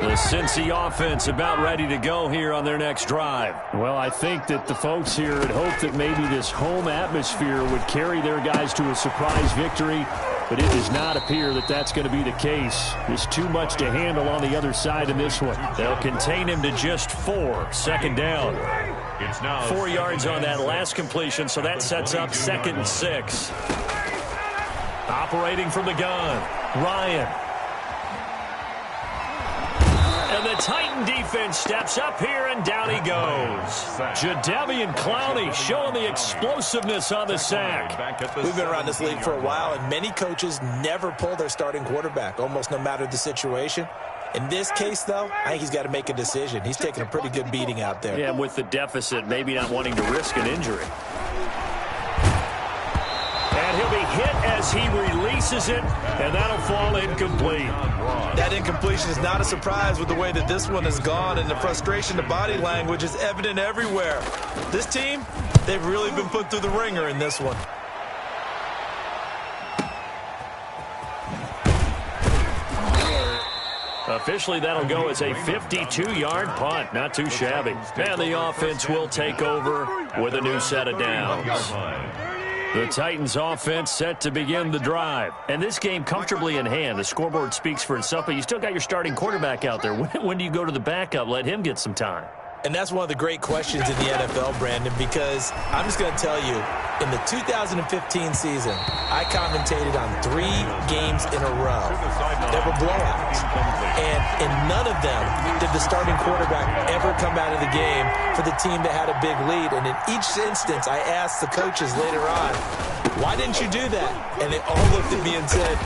[SPEAKER 2] The Cincy offense about ready to go here on their next drive. Well, I think that the folks here had hoped that maybe this home atmosphere would carry their guys to a surprise victory, but it does not appear that that's going to be the case. There's too much to handle on the other side in this one. They'll contain him to just 4, 2nd down.
[SPEAKER 3] It's now
[SPEAKER 2] 4 yards on that last completion, so that sets up 2nd and 6. Operating from the gun, Ryan. And the Titan defense steps up here, and down he goes. Jadeveon Clowney showing the explosiveness on the sack.
[SPEAKER 4] We've been around this league for a while, and many coaches never pull their starting quarterback, almost no matter the situation. In this case, though, I think he's got to make a decision. He's taking a pretty good beating out there.
[SPEAKER 2] Yeah, with the deficit, maybe not wanting to risk an injury. And he'll be hit as he releases it, and that'll fall incomplete.
[SPEAKER 4] That incompletion is not a surprise with the way that this one has gone, and the frustration, the body language is evident everywhere. This team, they've really been put through the ringer in this one.
[SPEAKER 2] Officially, that'll go as a 52-yard punt. Not too shabby. And the offense will take over with a new set of downs. The Titans offense set to begin the drive. And this game comfortably in hand. The scoreboard speaks for itself, but you still got your starting quarterback out there. When do you go to the backup? Let him get some time.
[SPEAKER 4] And that's one of the great questions in the NFL, Brandon, because I'm just going to tell you, in the 2015 season, I commentated on 3 games in a row that were blowouts. And in none of them did the starting quarterback ever come out of the game for the team that had a big lead. And in each instance, I asked the coaches later on, why didn't you do that? And they all looked at me and said,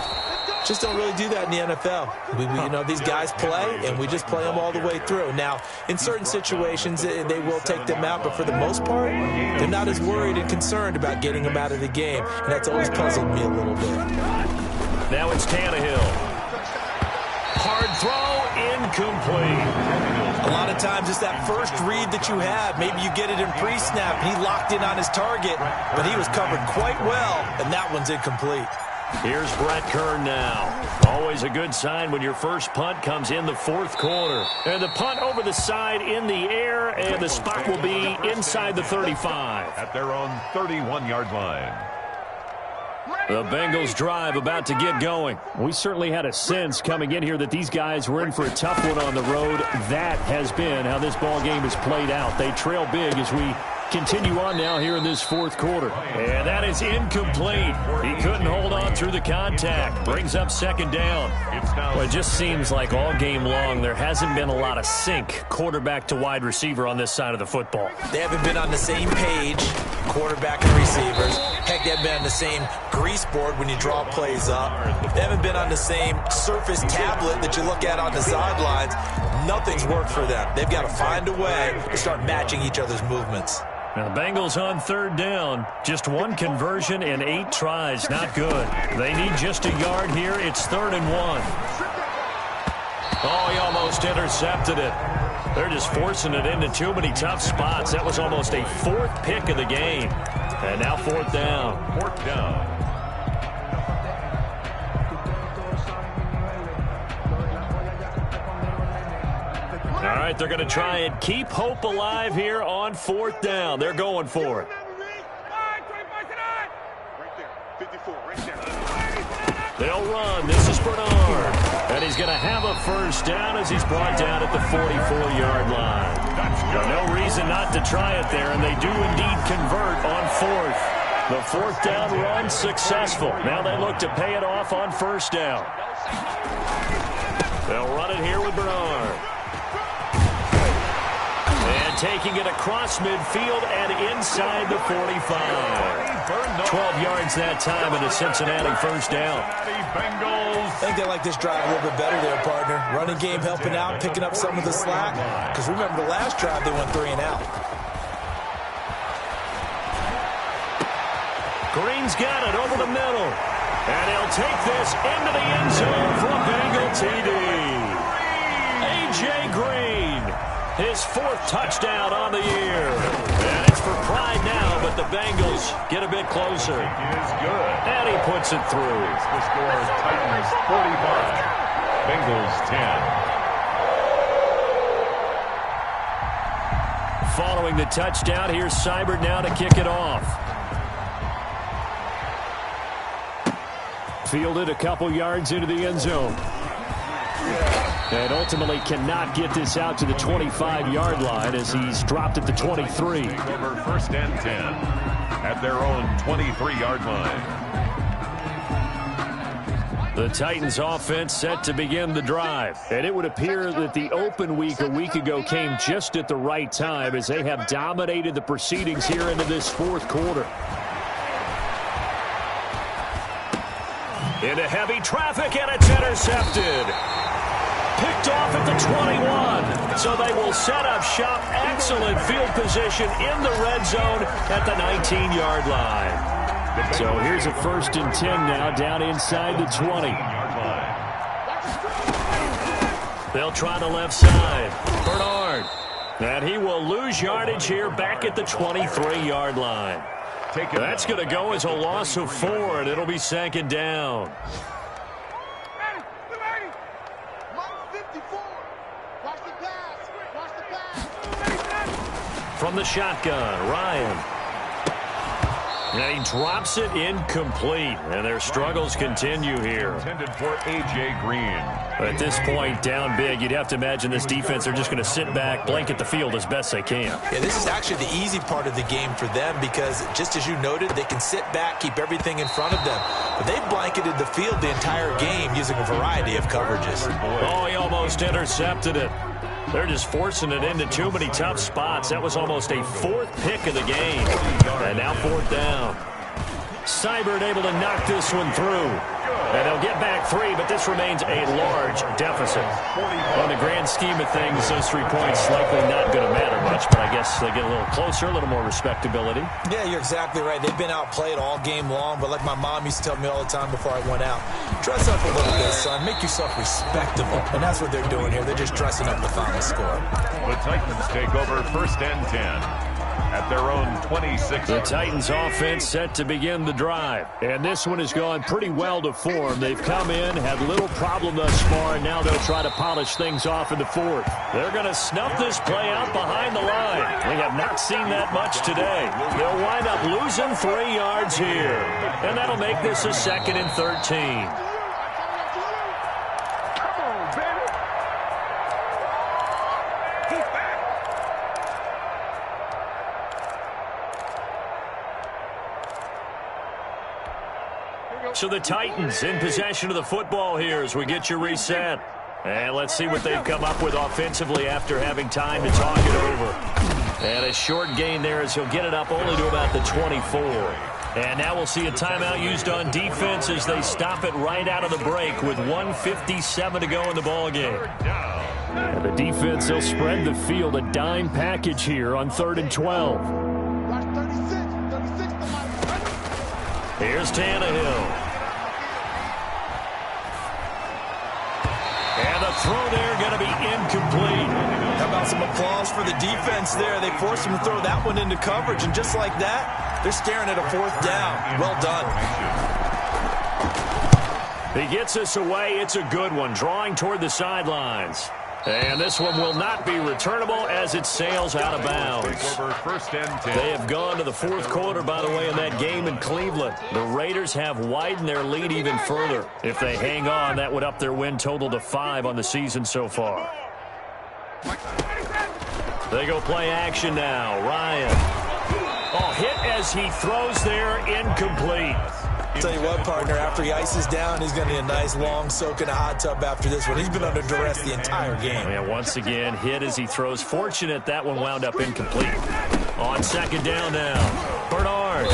[SPEAKER 4] just don't really do that in the NFL. You know, these guys play, and we just play them all the way through. Now, in certain situations, they will take them out, but for the most part, they're not as worried and concerned about getting them out of the game, and that's always puzzled me a little bit.
[SPEAKER 2] Now it's Tannehill. Hard throw, incomplete.
[SPEAKER 4] A lot of times it's that first read that you have. Maybe you get it in pre-snap. He locked in on his target, but he was covered quite well, and that one's incomplete.
[SPEAKER 2] Here's Brett Kern now. Always a good sign when your first punt comes in the 4th quarter. And the punt over the side in the air, and the spot will be inside the 35.
[SPEAKER 3] At their own 31-yard line.
[SPEAKER 2] The Bengals drive about to get going. We certainly had a sense coming in here that these guys were in for a tough one on the road. That has been how this ball game has played out. They trail big as we continue on now here in this 4th quarter. And that is incomplete. He couldn't hold on through the contact. Brings up 2nd down. Well, it just seems like all game long there hasn't been a lot of sync quarterback to wide receiver on this side of the football.
[SPEAKER 4] They haven't been on the same page, quarterback and receivers. Heck, they haven't been on the same grease board when you draw plays up. They haven't been on the same surface tablet that you look at on the sidelines. Nothing's worked for them. They've got to find a way to start matching each other's movements.
[SPEAKER 2] Now, the Bengals on 3rd down. Just 1 conversion in 8 tries. Not good. They need just a yard here. It's 3rd and 1. Oh, he almost intercepted it. They're just forcing it into too many tough spots. That was almost a 4th pick of the game. And now 4th down.
[SPEAKER 3] 4th down.
[SPEAKER 2] All right, they're going to try and keep hope alive here on 4th down. They're going for it. They'll run. This is Bernard. And he's going to have a first down as he's brought down at the 44-yard line. No reason not to try it there, and they do indeed convert on 4th. The 4th down run successful. Now they look to pay it off on 1st down. They'll run it here with Bernard. And taking it across midfield and inside the 45. 12 yards that time and a Cincinnati first down.
[SPEAKER 4] I think they like this drive a little bit better there, partner. Running game helping out, picking up some of the slack. Because remember, the last drive they went 3 and out.
[SPEAKER 2] Green's got it over the middle. And he'll take this into the end zone for a Bengal TD. A.J. Green, his 4th touchdown on the year. And it's for pride now, but the Bengals get a bit closer.
[SPEAKER 3] It is good.
[SPEAKER 2] And he puts it through.
[SPEAKER 3] The score, Titans 45, Bengals 10.
[SPEAKER 2] Following the touchdown, here's Seibert now to kick it off. Fielded a couple yards into the end zone. And ultimately cannot get this out to the 25-yard line as he's dropped at the 23.
[SPEAKER 3] Over 1st and 10 at their own 23-yard line.
[SPEAKER 2] The Titans offense set to begin the drive. And it would appear that the open week a week ago came just at the right time as they have dominated the proceedings here into this fourth quarter. Into heavy traffic, and it's intercepted. Picked off at the 21. So they will set up shop. Excellent field position in the red zone at the 19-yard line. So here's a 1st and 10 now down inside the 20. They'll try the left side. Bernard. And he will lose yardage here back at the 23-yard line. That's going to go as a loss of 4, and it'll be 2nd down. From the shotgun, Ryan. And he drops it incomplete. And their struggles continue here.
[SPEAKER 3] Intended for A.J. Green.
[SPEAKER 2] At this point, down big, you'd have to imagine this defense are just going to sit back, blanket the field as best they can.
[SPEAKER 4] Yeah, this is actually the easy part of the game for them because, just as you noted, they can sit back, keep everything in front of them. But they've blanketed the field the entire game using a variety of coverages.
[SPEAKER 2] Oh, he almost intercepted it. They're just forcing it into too many tough spots. That was almost a 4th pick of the game. And now 4th down. Seibert able to knock this one through. And they'll get back 3, but this remains a large deficit. On the grand scheme of things, those 3 points likely not going to matter much, but I guess they get a little closer, a little more respectability.
[SPEAKER 4] Yeah, you're exactly right. They've been outplayed all game long, but like my mom used to tell me all the time before I went out, dress up a little bit, son. Make yourself respectable. And that's what they're doing here. They're just dressing up the final score.
[SPEAKER 3] The Titans take over 1st and 10. At their own 26.
[SPEAKER 2] The Titans offense set to begin the drive. And this one has gone pretty well to form. They've come in, had little problem thus far, and now they'll try to polish things off in the 4th. They're going to snuff this play out behind the line. We have not seen that much today. They'll wind up losing 3 yards here. And that'll make this a 2nd and 13. So the Titans in possession of the football here as we get you reset. And let's see what they've come up with offensively after having time to talk it over. And a short gain there as he'll get it up only to about the 24. And now we'll see a timeout used on defense as they stop it right out of the break with 1:57 to go in the ballgame. And the defense, they'll spread the field, a dime package here on 3rd and 12. Here's Tannehill. And the throw there going to be incomplete.
[SPEAKER 4] How about some applause for the defense there? They forced him to throw that one into coverage, and just like that, they're staring at a 4th down. Well done.
[SPEAKER 2] He gets us away. It's a good one, drawing toward the sidelines. And this one will not be returnable as it sails out of bounds. They have gone to the 4th quarter, by the way, in that game in Cleveland. The Raiders have widened their lead even further. If they hang on, that would up their win total to 5 on the season so far. They go play action now. Ryan. Oh, hit as he throws there, incomplete.
[SPEAKER 4] I'll tell you what, partner, after he ices down, he's going to need a nice long soak in a hot tub after this one. He's been under duress the entire game.
[SPEAKER 2] Yeah, once again, hit as he throws. Fortunate that one wound up incomplete. On 2nd down now, Bernard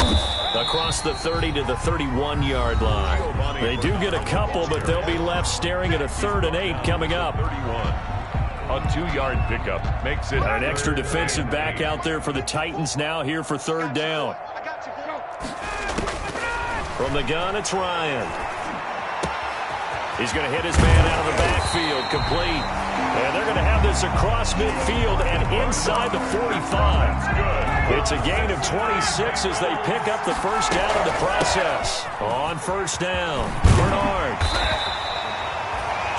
[SPEAKER 2] across the 30 to the 31-yard line. They do get a couple, but they'll be left staring at a 3rd and 8 coming up.
[SPEAKER 3] 31. A 2-yard pickup makes it
[SPEAKER 2] an extra defensive back out there for the Titans now here for 3rd down. From the gun, it's Ryan. He's going to hit his man out of the backfield, complete. And they're going to have this across midfield and inside the 45. It's a gain of 26 as they pick up the 1st down in the process. On 1st down, Bernard.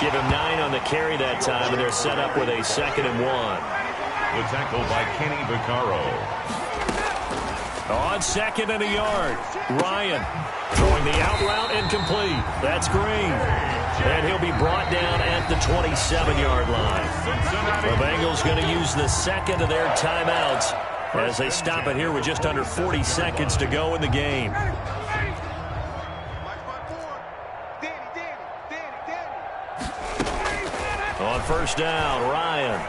[SPEAKER 2] Give him 9 on the carry that time, and they're set up with a 2nd and 1.
[SPEAKER 3] The tackle by Kenny Vaccaro.
[SPEAKER 2] On 2nd and a yard, Ryan throwing the out route incomplete. That's Green. And he'll be brought down at the 27-yard line. The Bengals going to use the second of their timeouts as they stop it here with just under 40 seconds to go in the game. On first down, Ryan.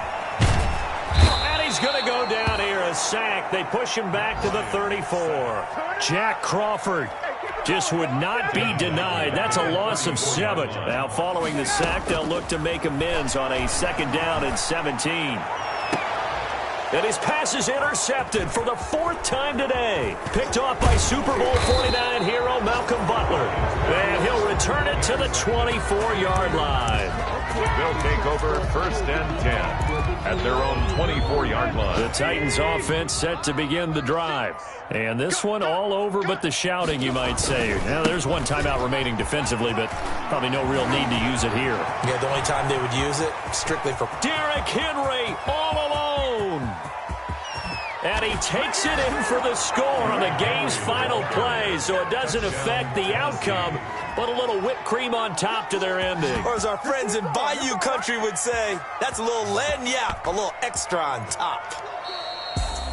[SPEAKER 2] And he's going to go down here, a sack. They push him back to the 34. Jack Crawford just would not be denied. That's a loss of 7. Now, following the sack, they'll look to make amends on a second down and 17. And his pass is intercepted for the 4th time today. Picked off by Super Bowl 49 hero Malcolm Butler. And he'll return it to the 24-yard line.
[SPEAKER 3] They'll take over first and 10 at their own 24-yard line.
[SPEAKER 2] The Titans offense set to begin the drive. And this one all over but the shouting, you might say. Now, there's one timeout remaining defensively, but probably no real need to use it here.
[SPEAKER 4] Yeah, the only time they would use it, strictly for
[SPEAKER 2] Derrick Henry all alone. And he takes it in for the score on the game's final play, so it doesn't affect the outcome, but a little whipped cream on top to their ending.
[SPEAKER 4] Or as our friends in Bayou Country would say, that's a little lagniappe, a little extra on top.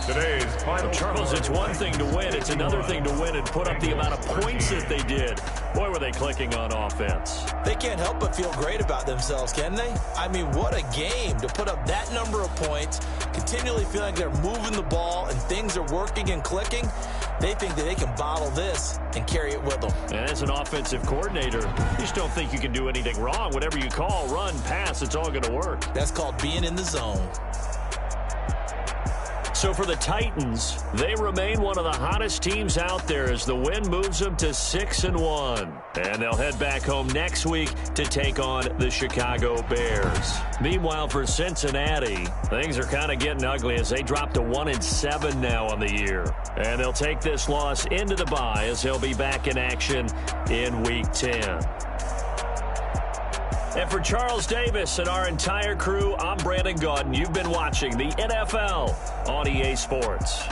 [SPEAKER 3] Today's final.
[SPEAKER 2] Charles, it's one thing to win. It's another thing to win and put up the amount of points that they did. Boy, were they clicking on offense.
[SPEAKER 4] They can't help but feel great about themselves, can they? I mean, what a game to put up that number of points, continually feeling like they're moving the ball and things are working and clicking. They think that they can bottle this and carry it with them.
[SPEAKER 2] And as an offensive coordinator, you just don't think you can do anything wrong. Whatever you call, run, pass, it's all going to work.
[SPEAKER 4] That's called being in the zone.
[SPEAKER 2] So for the Titans, they remain one of the hottest teams out there as the win moves them to 6-1. And they'll head back home next week to take on the Chicago Bears. Meanwhile, for Cincinnati, things are kind of getting ugly as they drop to 1-7 now on the year. And they'll take this loss into the bye as they'll be back in action in Week 10. And for Charles Davis and our entire crew, I'm Brandon Gaudin. You've been watching the NFL on EA Sports.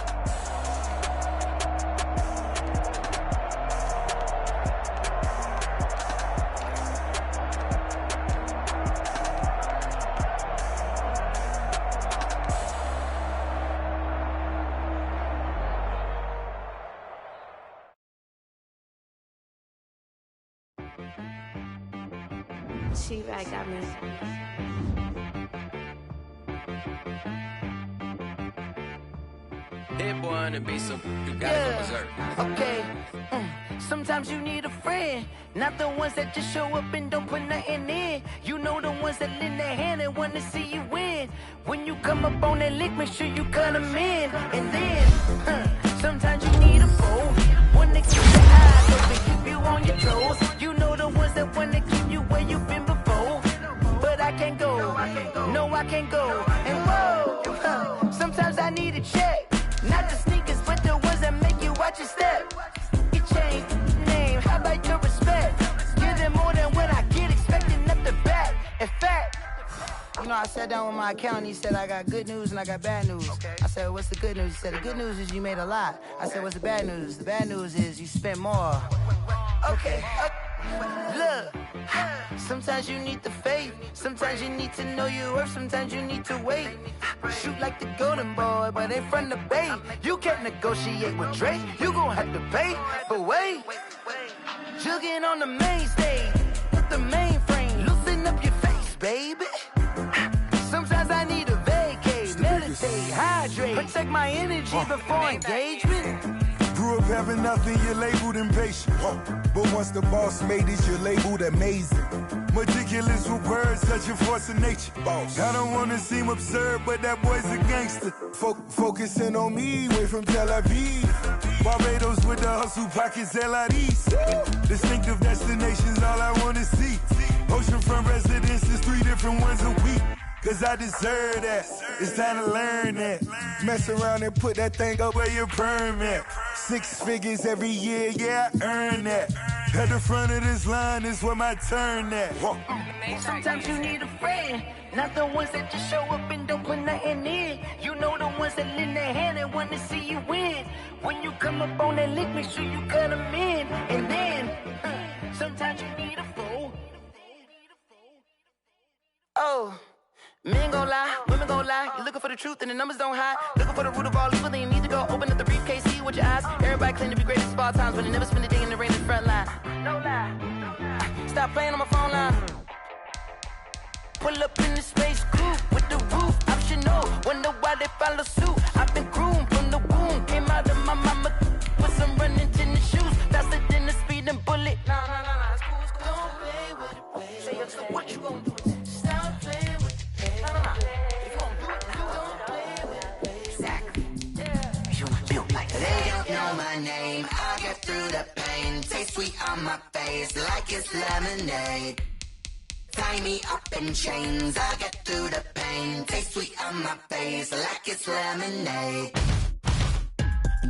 [SPEAKER 7] T-Rag got me.
[SPEAKER 1] Hit boy on the beat, so you gotta go berserk.
[SPEAKER 8] Okay. Sometimes you need a friend, not the ones that just show up and don't put nothing in. You know the ones that lend their hand and want to see you win. When you come up on that lick, make sure you cut them in. And then, sometimes you need a foe, one that keeps your eyes open, keep you on your toes. You know the ones that want to keep you where you've been before. But I can't go, no I can't go. And whoa, sometimes I need a check. Not the sneakers, but the ones that make you watch your step. Your chain, name, how about your respect? Give them more than what I get, expecting up the back. In fact, you know, I sat down with my accountant. He said, I got good news and I got bad news. Okay. I said, what's the good news? He said, the good news is you made a lot. I said, what's the bad news? The bad news is you spent more. Okay. Look, sometimes you need the faith. Sometimes you need to know your worth. Sometimes you need to wait. Shoot like the golden boy, but ain't from the bay. You can't negotiate with Drake. You gon' have to pay. But wait, jugging on the main stage with the mainframe. Loosen up your face, baby. Sometimes I need a vacate, meditate, hydrate, protect my energy before engagement.
[SPEAKER 9] Grew up having nothing, you're labeled impatient. But once the boss made it, you're labeled amazing. Meticulous with words, such a force of nature. I don't wanna seem absurd, but that boy's a gangster. Focusing on me, way from Tel Aviv. Barbados with the hustle pockets, LIDs. Distinctive destinations, all I wanna see. Oceanfront residences, 3 different ones a week. Cause I deserve that, it's time to learn that. Mess around and put that thing up where your permit. 6 figures every year, yeah, I earn that. At the front of this line is where my turn at.
[SPEAKER 8] Sometimes you need a friend, not the ones that just show up and don't put nothing in. You know the ones that lend their hand and want to see you win. When you come up on that lick, make sure you cut them in. And then, sometimes you need a foe. know. Men gon' lie, women gon' lie. You looking for the truth and the numbers don't hide. Looking for the root of all evil, then you need to go open up the briefcase, see with your eyes. Everybody claim to be greatest of all times, but they never spend a day in the rain in the front line. No lie. Stop playing on my phone line. Pull up in the space coupe with the roof optional. Wonder why they follow suit. I've been groomed from the womb. Came out of my mama with some running tennis shoes. Faster than the speeding bullet. Nah, it's cool, it's cool. Don't play with it, play. Say yo, so what you gon' do? Stop playing with it, play. Nah. If you gon' do it, you don't play with it, play. Exactly. Yeah. You built like that.
[SPEAKER 10] They don't know my name. I get through the pain. Taste sweet on my face like it's lemonade. Tie me up in chains, I get through the pain. Taste sweet on my face like it's lemonade.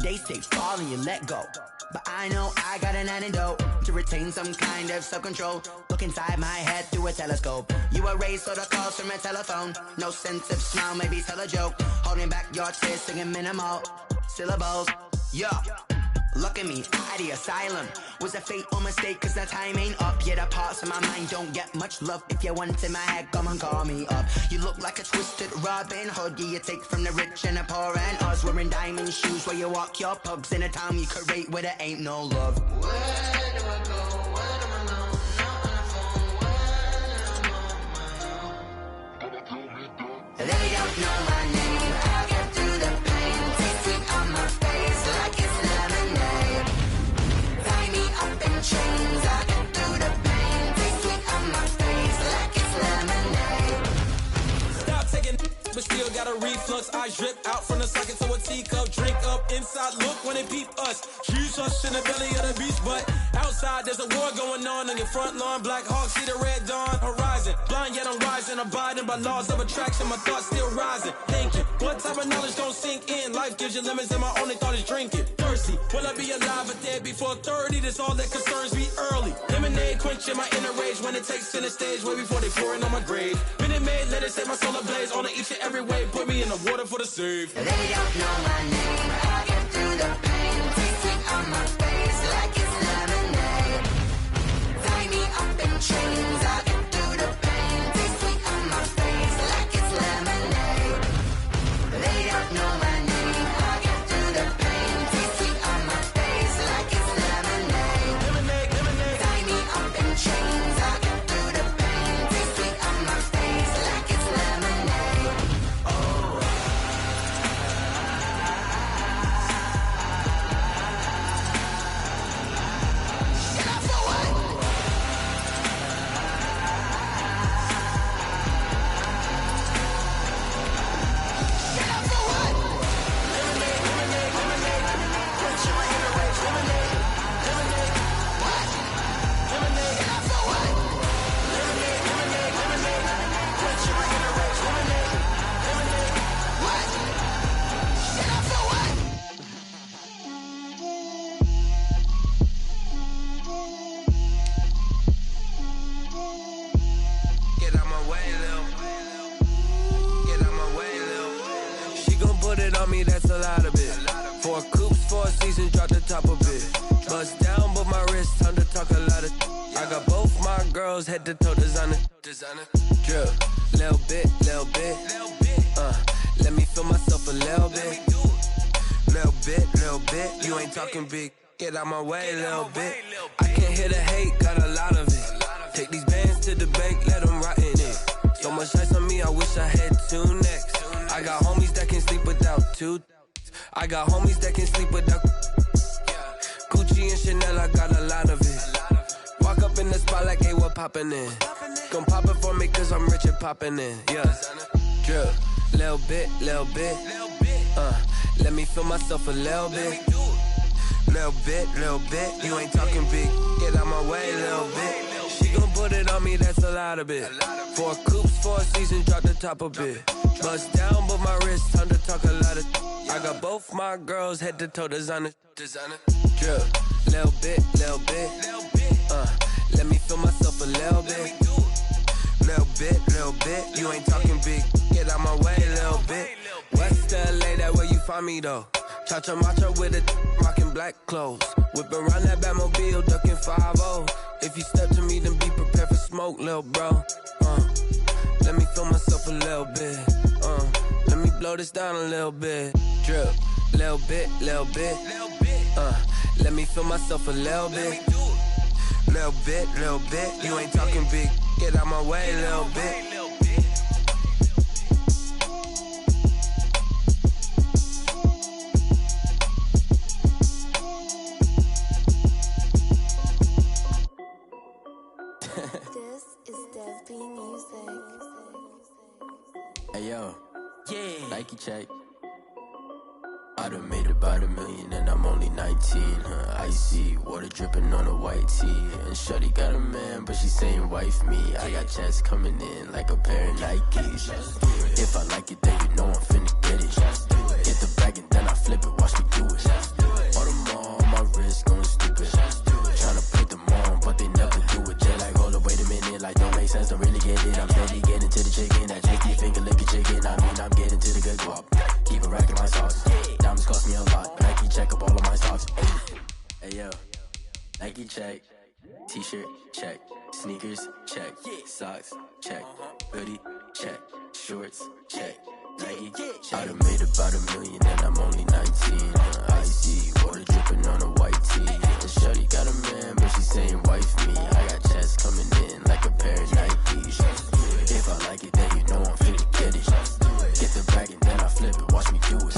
[SPEAKER 11] They say fall and you let go, but I know I got an antidote to retain some kind of self-control. Look inside my head through a telescope. You erase all the calls from a telephone. No sense of smile, maybe tell a joke. Holding back your tears, singing minimal syllables. Yeah. Look at me, out of the asylum. Was a fate or mistake, cause the time ain't up. Yet the parts of my mind don't get much love. If you want in my head, come and call me up. You look like a twisted Robin Hood. Yeah, you take from the rich and the poor and us. Wearing diamond shoes where you walk your pugs. In a town you create where there ain't no love.
[SPEAKER 10] Where do I go? Where am I alone? Not on the phone. Where am I? They don't know my name. I get through the pain. Taste sweet on my face like it's lemonade. Tie me up in chains. I get through the pain. Taste sweet on my face like it's lemonade.
[SPEAKER 12] Stop taking, but still got a reflux. I drip out from the socket to a teacup. Drink up inside, look when they peep us. Huge us in the belly of the beast, but outside there's a war going on your front lawn. Black Hawk, see the red dawn horizon. Blind yet I'm rising, abiding by laws of attraction. My thoughts still rising. Thinking, what type of knowledge don't sink in? Life gives you lemons and my only thought is drinking. Thirsty, will I be alive or dead before 30? That's all that concerns me early. Lemonade quenching my inner rage when it takes center stage way before they pour it on my grave. Minute Maid, let it set my soul ablaze. On each and every way, put me in the water for the save.
[SPEAKER 10] They don't know my name. I get through the pain. Taste sweet on my face like it's lemonade. Tie me up in chains. I get through the pain. Taste sweet on my face like it's lemonade. They don't know my name. I get through the pain. Taste sweet on my face like it's lemonade. Tie me up in chains. I get through the pain. Taste sweet on my face like it's lemonade.
[SPEAKER 1] Get out my way, Lil. Get out my way, Lil. She gon' put it on me, that's a lot of it. 4 coops, 4 seasons, drop the top a bit. Bust down, but my wrist, time to talk a lot of. I got both my girls, head to toe designer. Drip, little bit, little bit. Let me feel myself a little bit. Little bit, little bit. You ain't talking big. Get out my way, little bit. I can't hear the hate, got a lot of it. Take these bands to the bank, let them rot in it. So much ice on me, I wish I had 2 necks. I got homies that can sleep without 2. I got homies that can sleep without Gucci and Chanel, I got a lot of it. Walk up in the spot like, hey, what poppin' in? Gon' pop it for me cause I'm rich and poppin' in, yeah. Drip, little bit, little bit. Let me feel myself a little bit. Little bit, little bit. You ain't talking big. Get out my way, little bit. She gon' put it on me, that's a lot of it. 4 coops, 4 seasons, drop the top a bit. Bust down, but my wrist, time to talk a lot of. I got both my girls, head to toe designer. Drip, little bit, little bit. Let me feel myself a little bit. Little bit, little bit. You ain't talking big. Get out my way, little bit. West LA, that where you find me though. Cha-cha macha with a rockin' black clothes. Whip around that Batmobile, ducking 5-0. If you step to me, then be prepared for smoke, lil' bro. Let me feel myself a little bit. Let me blow this down a little bit. Drip, little bit, little bit. Let me feel myself a little bit. Little bit, little bit. You ain't talking big. Get out my way, little bit.
[SPEAKER 7] This is Dev B Music.
[SPEAKER 13] Hey yo, yeah. Nike check. I done made about $1 million and I'm only 19. Icy water dripping on a white tee. And shorty got a man, but she saying wife me. I got checks coming in like a pair of Nikes. If I like it, then you know I'm finna get it. Get the bag and then I flip it, watch me do it. All on my wrist going stupid. Tryna put them on, but they never do it. Just like, hold up, wait a minute, like don't make sense, don't really get it. I'm steady getting to the chicken, that chicky finger licking chicken. I mean, I'm getting to the good guap. Keep it racking my sauce. Diamonds cost me a lot. Nike check up all of my socks. Hey yo, Nike check. T-shirt check. Sneakers check. Socks check. Hoodie check. Shorts check. Nike I done made about $1 million and I'm only 19. Icy water dripping on a white tee. And shorty got a man, but she saying wife me. I got checks coming in like a pair of Nikes. If I like it, then you know I'm finna get it. Get the bag and then I flip it, watch me do it.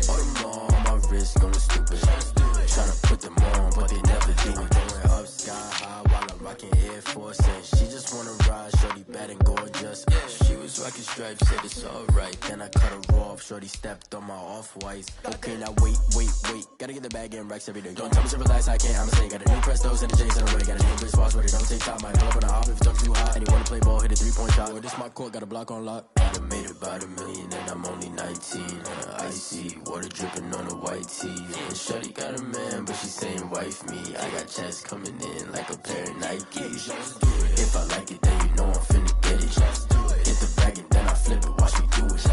[SPEAKER 13] All them on my wrist going stupid. Tryna put them on, but they never do it. Going up sky high while I'm rocking Air Force. And she just wanna ride, shorty bad and gorgeous. She was rocking stripes, said it's alright. Then I cut her off, shorty stepped on my off-whites. Okay, now wait. Gotta get the bag and racks every day. Don't tell me to relax, I can't, I'ma say. Got a new Prestos and the J's in the way. Got a new Chris Foss, but it don't take time. I pull up on the hop if it's talking too hot. And you wanna play ball, hit a 3-point shot. Or this my court, got a block on lock. I done made about $1 million and I'm only 19. Icy water dripping on a white tee. And shorty got a man, but she saying wife me. I got checks coming in like a pair of Nikes. If I like it, then you know I'm finna get it. Get the bag and then I flip it, watch me do it.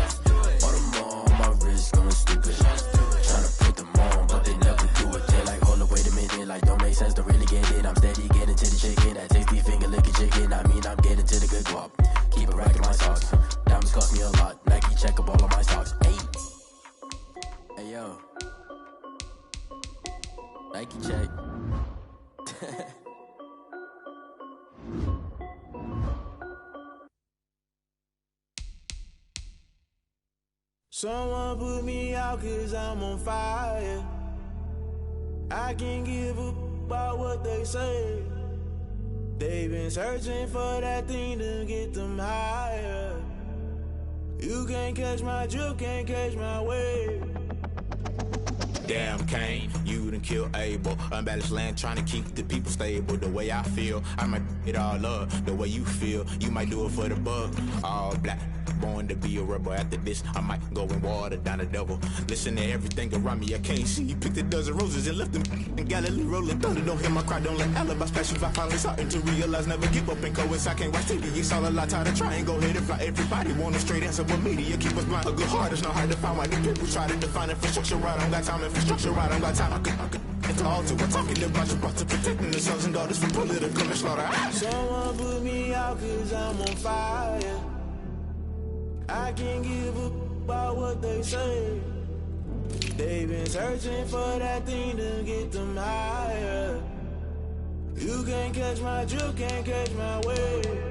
[SPEAKER 13] All them on my wrist going stupid. Tryna put them on, but they never do it. They like, hold up, wait a minute, like don't make sense, don't really get it. I'm steady getting to the chicken, that tasty finger licking chicken. I mean, I'm getting to the good guap. Keep it racking my socks. Diamonds cost me a lot. Nike check up all of my socks. Hey yo, Nike check.
[SPEAKER 14] Someone put me out 'cause I'm on fire. I can't give up about what they say. They've been searching for that thing to get them higher. You can't catch my drift, can't catch my wave.
[SPEAKER 15] Damn Kane, you done killed Abel. Unbalanced land trying to keep the people stable. The way I feel, I might it all up. The way you feel, you might do it for the bug. All black, born to be a rebel. After this, I might go and water down the devil. Listen to everything around me, I can't see. You picked a dozen roses and left them in Galilee rolling thunder. Don't hear my cry, don't let alibis pass you. I finally starting to realize, never give up and coincide. Can't watch TV, it's all a lot. Time to try and go ahead and fly. Everybody want a straight answer, but media keep us blind. A good heart is not hard to find. Why the people try to define infrastructure right? I don't got time, infrastructure right. I don't got time. I could. It's all to we're talking about you, about to protecting the sons and daughters from political and slaughter.
[SPEAKER 14] Someone put me out 'cause I'm on fire. I can't give up about what they say. They've been searching for that thing to get them higher. You can't catch my drift, can't catch my wave.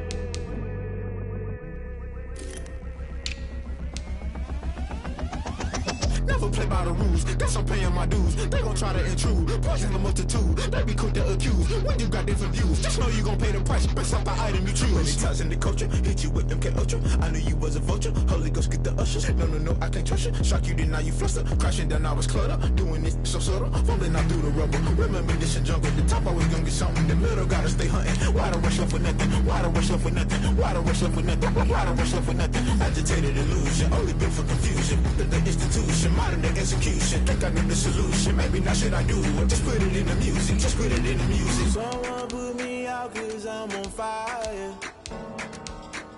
[SPEAKER 15] Never play by the rules, guess I'm paying my dues. They gon' try to intrude, poison the multitude. They be quick to accuse, when you got different views. Just know you gon' pay the price, based off the item you choose. Many times in the culture, hit you with MK Ultra. I knew you was a vulture, Holy Ghost get the ushers. No, I can't trust you. Shock you, then now you fluster. Crashing down, I was clutter. Doing this so subtle, fumbling out through the rubble. Remember this a jungle, the top always gonna get something. In the middle, gotta stay hunting. Why the rush left with nothing? Why the rush left with nothing? Why the rush left with nothing? Why the rush left with nothing? Agitated illusion, only built for confusion. The institution, modern day execution. Think I know the solution. Maybe not should I do it? Just put it in the music. Just put it in the music.
[SPEAKER 14] Someone put me out 'cause I'm on fire.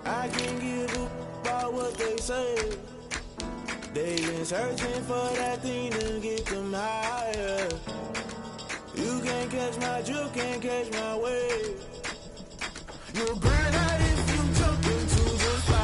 [SPEAKER 14] I can't give up about what they say. They've been searching for that thing to get them higher. You can't catch my drift, can't catch my wave. You'll burn out if you jump into the fire.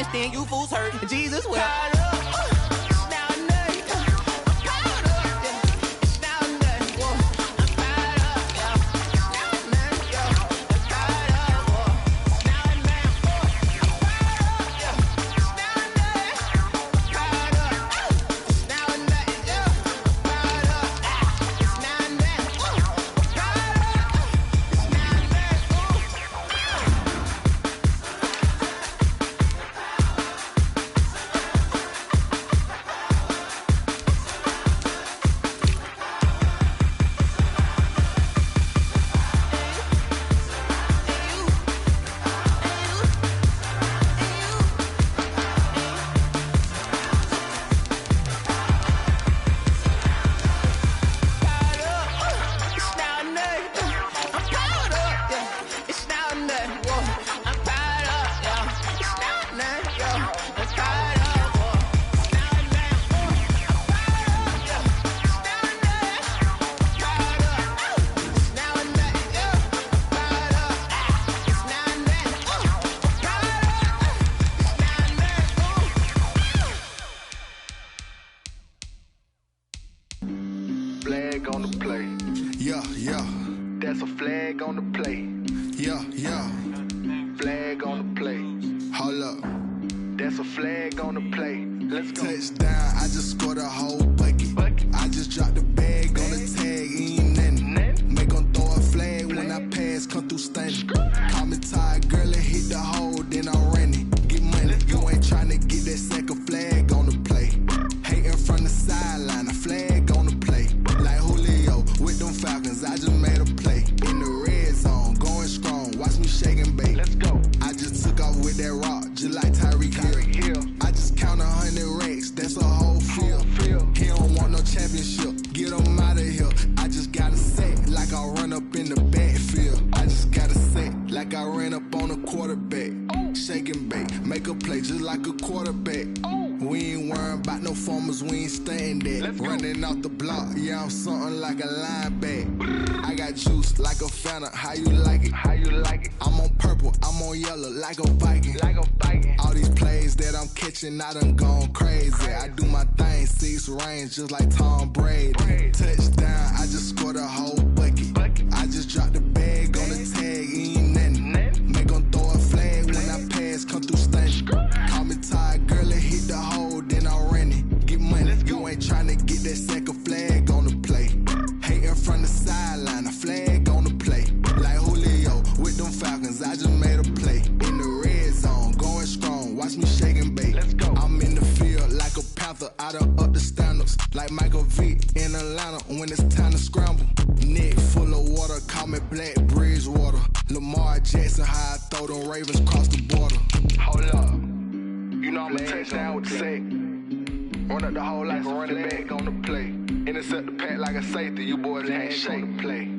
[SPEAKER 16] understand you fools hurt. Jesus, well.
[SPEAKER 17] Flag on the play. Yeah, yeah. That's a flag on the play. Yeah, yeah. Flag on the play. Hold up. That's a flag on the play. Let's go. Touchdown, I just scored a whole bucket. I just dropped the bag on the tag, ain't nothing. Make 'em throw a flag when I pass, come through stunning. Call me tired, girl, and hit the hole, then I'm running. Get money, you ain't tryna get that second flag on the play. Hating from the sideline, a flag on the play. Like Julio with them Falcons, I just made a play. In the red zone, going strong, watch me shake and bake. Let's go. I just took off with that rock, just like Tyreek Hill. I just count 100 racks, that's a whole field. He don't want no championship, get him out of here. I just gotta say, like I run up in the backfield. I just gotta say, like I ran up on a quarterback. Shake and bake, make a play just like a quarterback. We ain't worrying about no formers, we ain't staying there. Running off the block, yeah, I'm something like a linebacker. I got juice like a Fanta, how you like it? How you like it? I'm on purple, I'm on yellow, like a Viking. Like a Viking. All these plays that I'm catching, I done gone crazy. I do my thing, 6 range, just like Tom Brady. Touchdown, I just scored a whole bucket. I just dropped the bag on the tag, ain't nothing. Make 'em throw a flag when I pass, come through stunning. Call me tired, girl, and hit the hole, then I'm running. Get money, you ain't tryna get that second flag on the play. Hating from the sideline, a flag on the play. Like Julio with them Falcons, I just made a play. In the red zone, going strong, watch me shake and bake. Let's go. I'm in the field like a Panther, I done up the standards. Like Michael Vick in Atlanta when it's time to scramble. Neck full of water, call me Black Bridgewater. Lamar Jackson, how I throw them Ravens across the border. Hold up. You know I'm a touchdown with the sack. Run up the hole like a running back on the play. Intercept the pack like a safety, you boys ain't shake the play.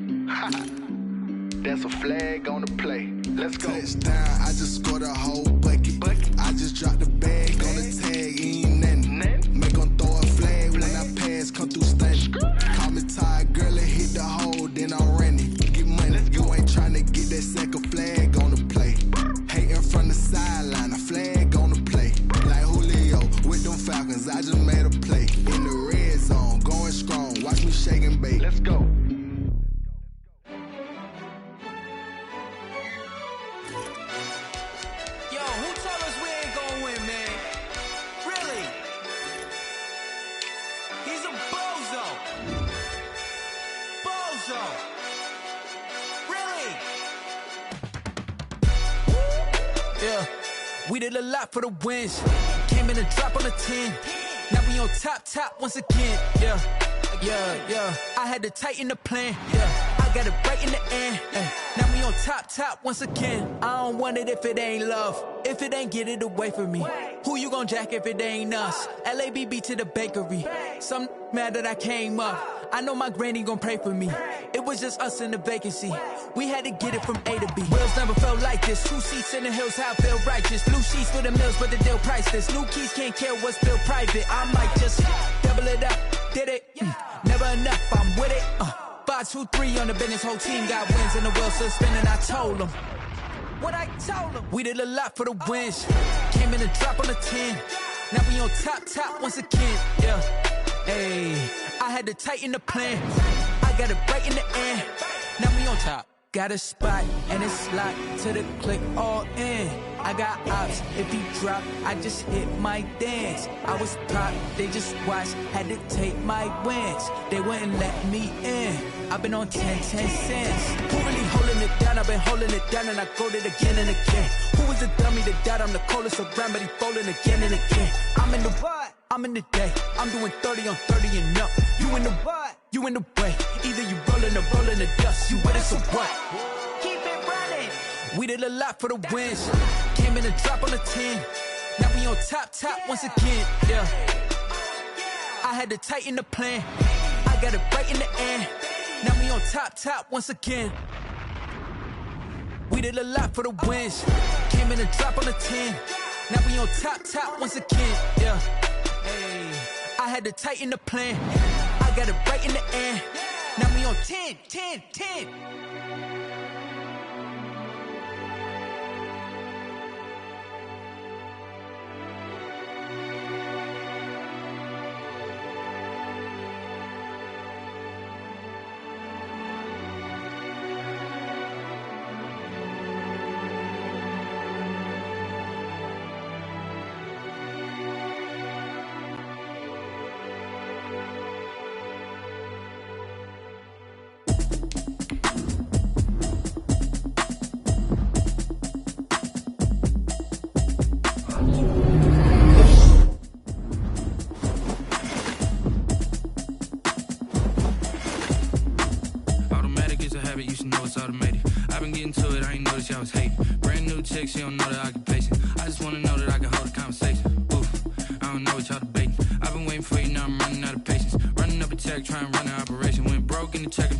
[SPEAKER 17] That's a flag on the play. Let's go. Touchdown, I just scored a whole bucket. I just dropped the bag on the tag, ain't nothing. Make 'em throw a flag when I pass, come through stunning. Call me tired, girl, and hit the hole, then I'm running. Get money, you ain't tryna get that second flag on the play. Hating from the sideline, a flag on the play. Like Julio with them Falcons, I just made a play. In the red zone, going strong, watch me shake and bake. Let's go.
[SPEAKER 16] Yo, who told us we ain't gonna win, man? Really? He's a bozo. Bozo. Really? Yeah, we did a lot for the wins. Came in a drop on a 10. Now we on top once again. Yeah. I had to tighten the plan. Yeah, I got it right in the end. Now we on top once again. I don't want it if it ain't love. If it ain't, get it away from me. Who you gon' jack if it ain't us? LABB to the bakery. Some mad that I came up. I know my granny gon' pray for me. It was just us in the vacancy. We had to get it from A to B. Wheels never felt like this. 2 seats in the hills, how I feel righteous. Blue sheets for the mills, but the deal priceless. New keys can't care what's built private. I might just double it up. Did it? Never enough, I'm with it. 5, 2, 3 on the business. Whole team got wins and the wheels still spinning. I told them. what I told them. We did a lot for the wins. Came in and drop on the 10. Now we on top once again. Yeah. Hey, I had to tighten the plan. I got it right in the end. Now we on top. Got a spot and it's locked to the click all in. I got ops, if he drop, I just hit my dance. I was pop, they just watched, had to take my wins. They wouldn't let me in. I've been on 10 cents. Who really holding it down? I've been holding it down and I go it again and again. Who was the dummy that died? I'm the coldest around, but he folding again and again. I'm in the what? I'm in the day. I'm doing 30 on 30 and up. You in the what? You in the way. Either you rolling or rolling the dust. You with us or what? Keep it running. We did a lot for the wins. Came in and drop on the 10. Now we on top once again. Yeah. I had to tighten the plan. I got it right in the end. Now we on top once again. We did a lot for the wins. Came in and drop on the 10. Now we on top once again. Yeah. Hey, I had to tighten the plan. I got it right in the end. Now we on 10.
[SPEAKER 18] She don't know the occupation. I just wanna know that I can hold a conversation. Oof, I don't know what y'all debating. I've been waiting for you, now I'm running out of patience. Running up a check, trying to run an operation. Went broke in the check and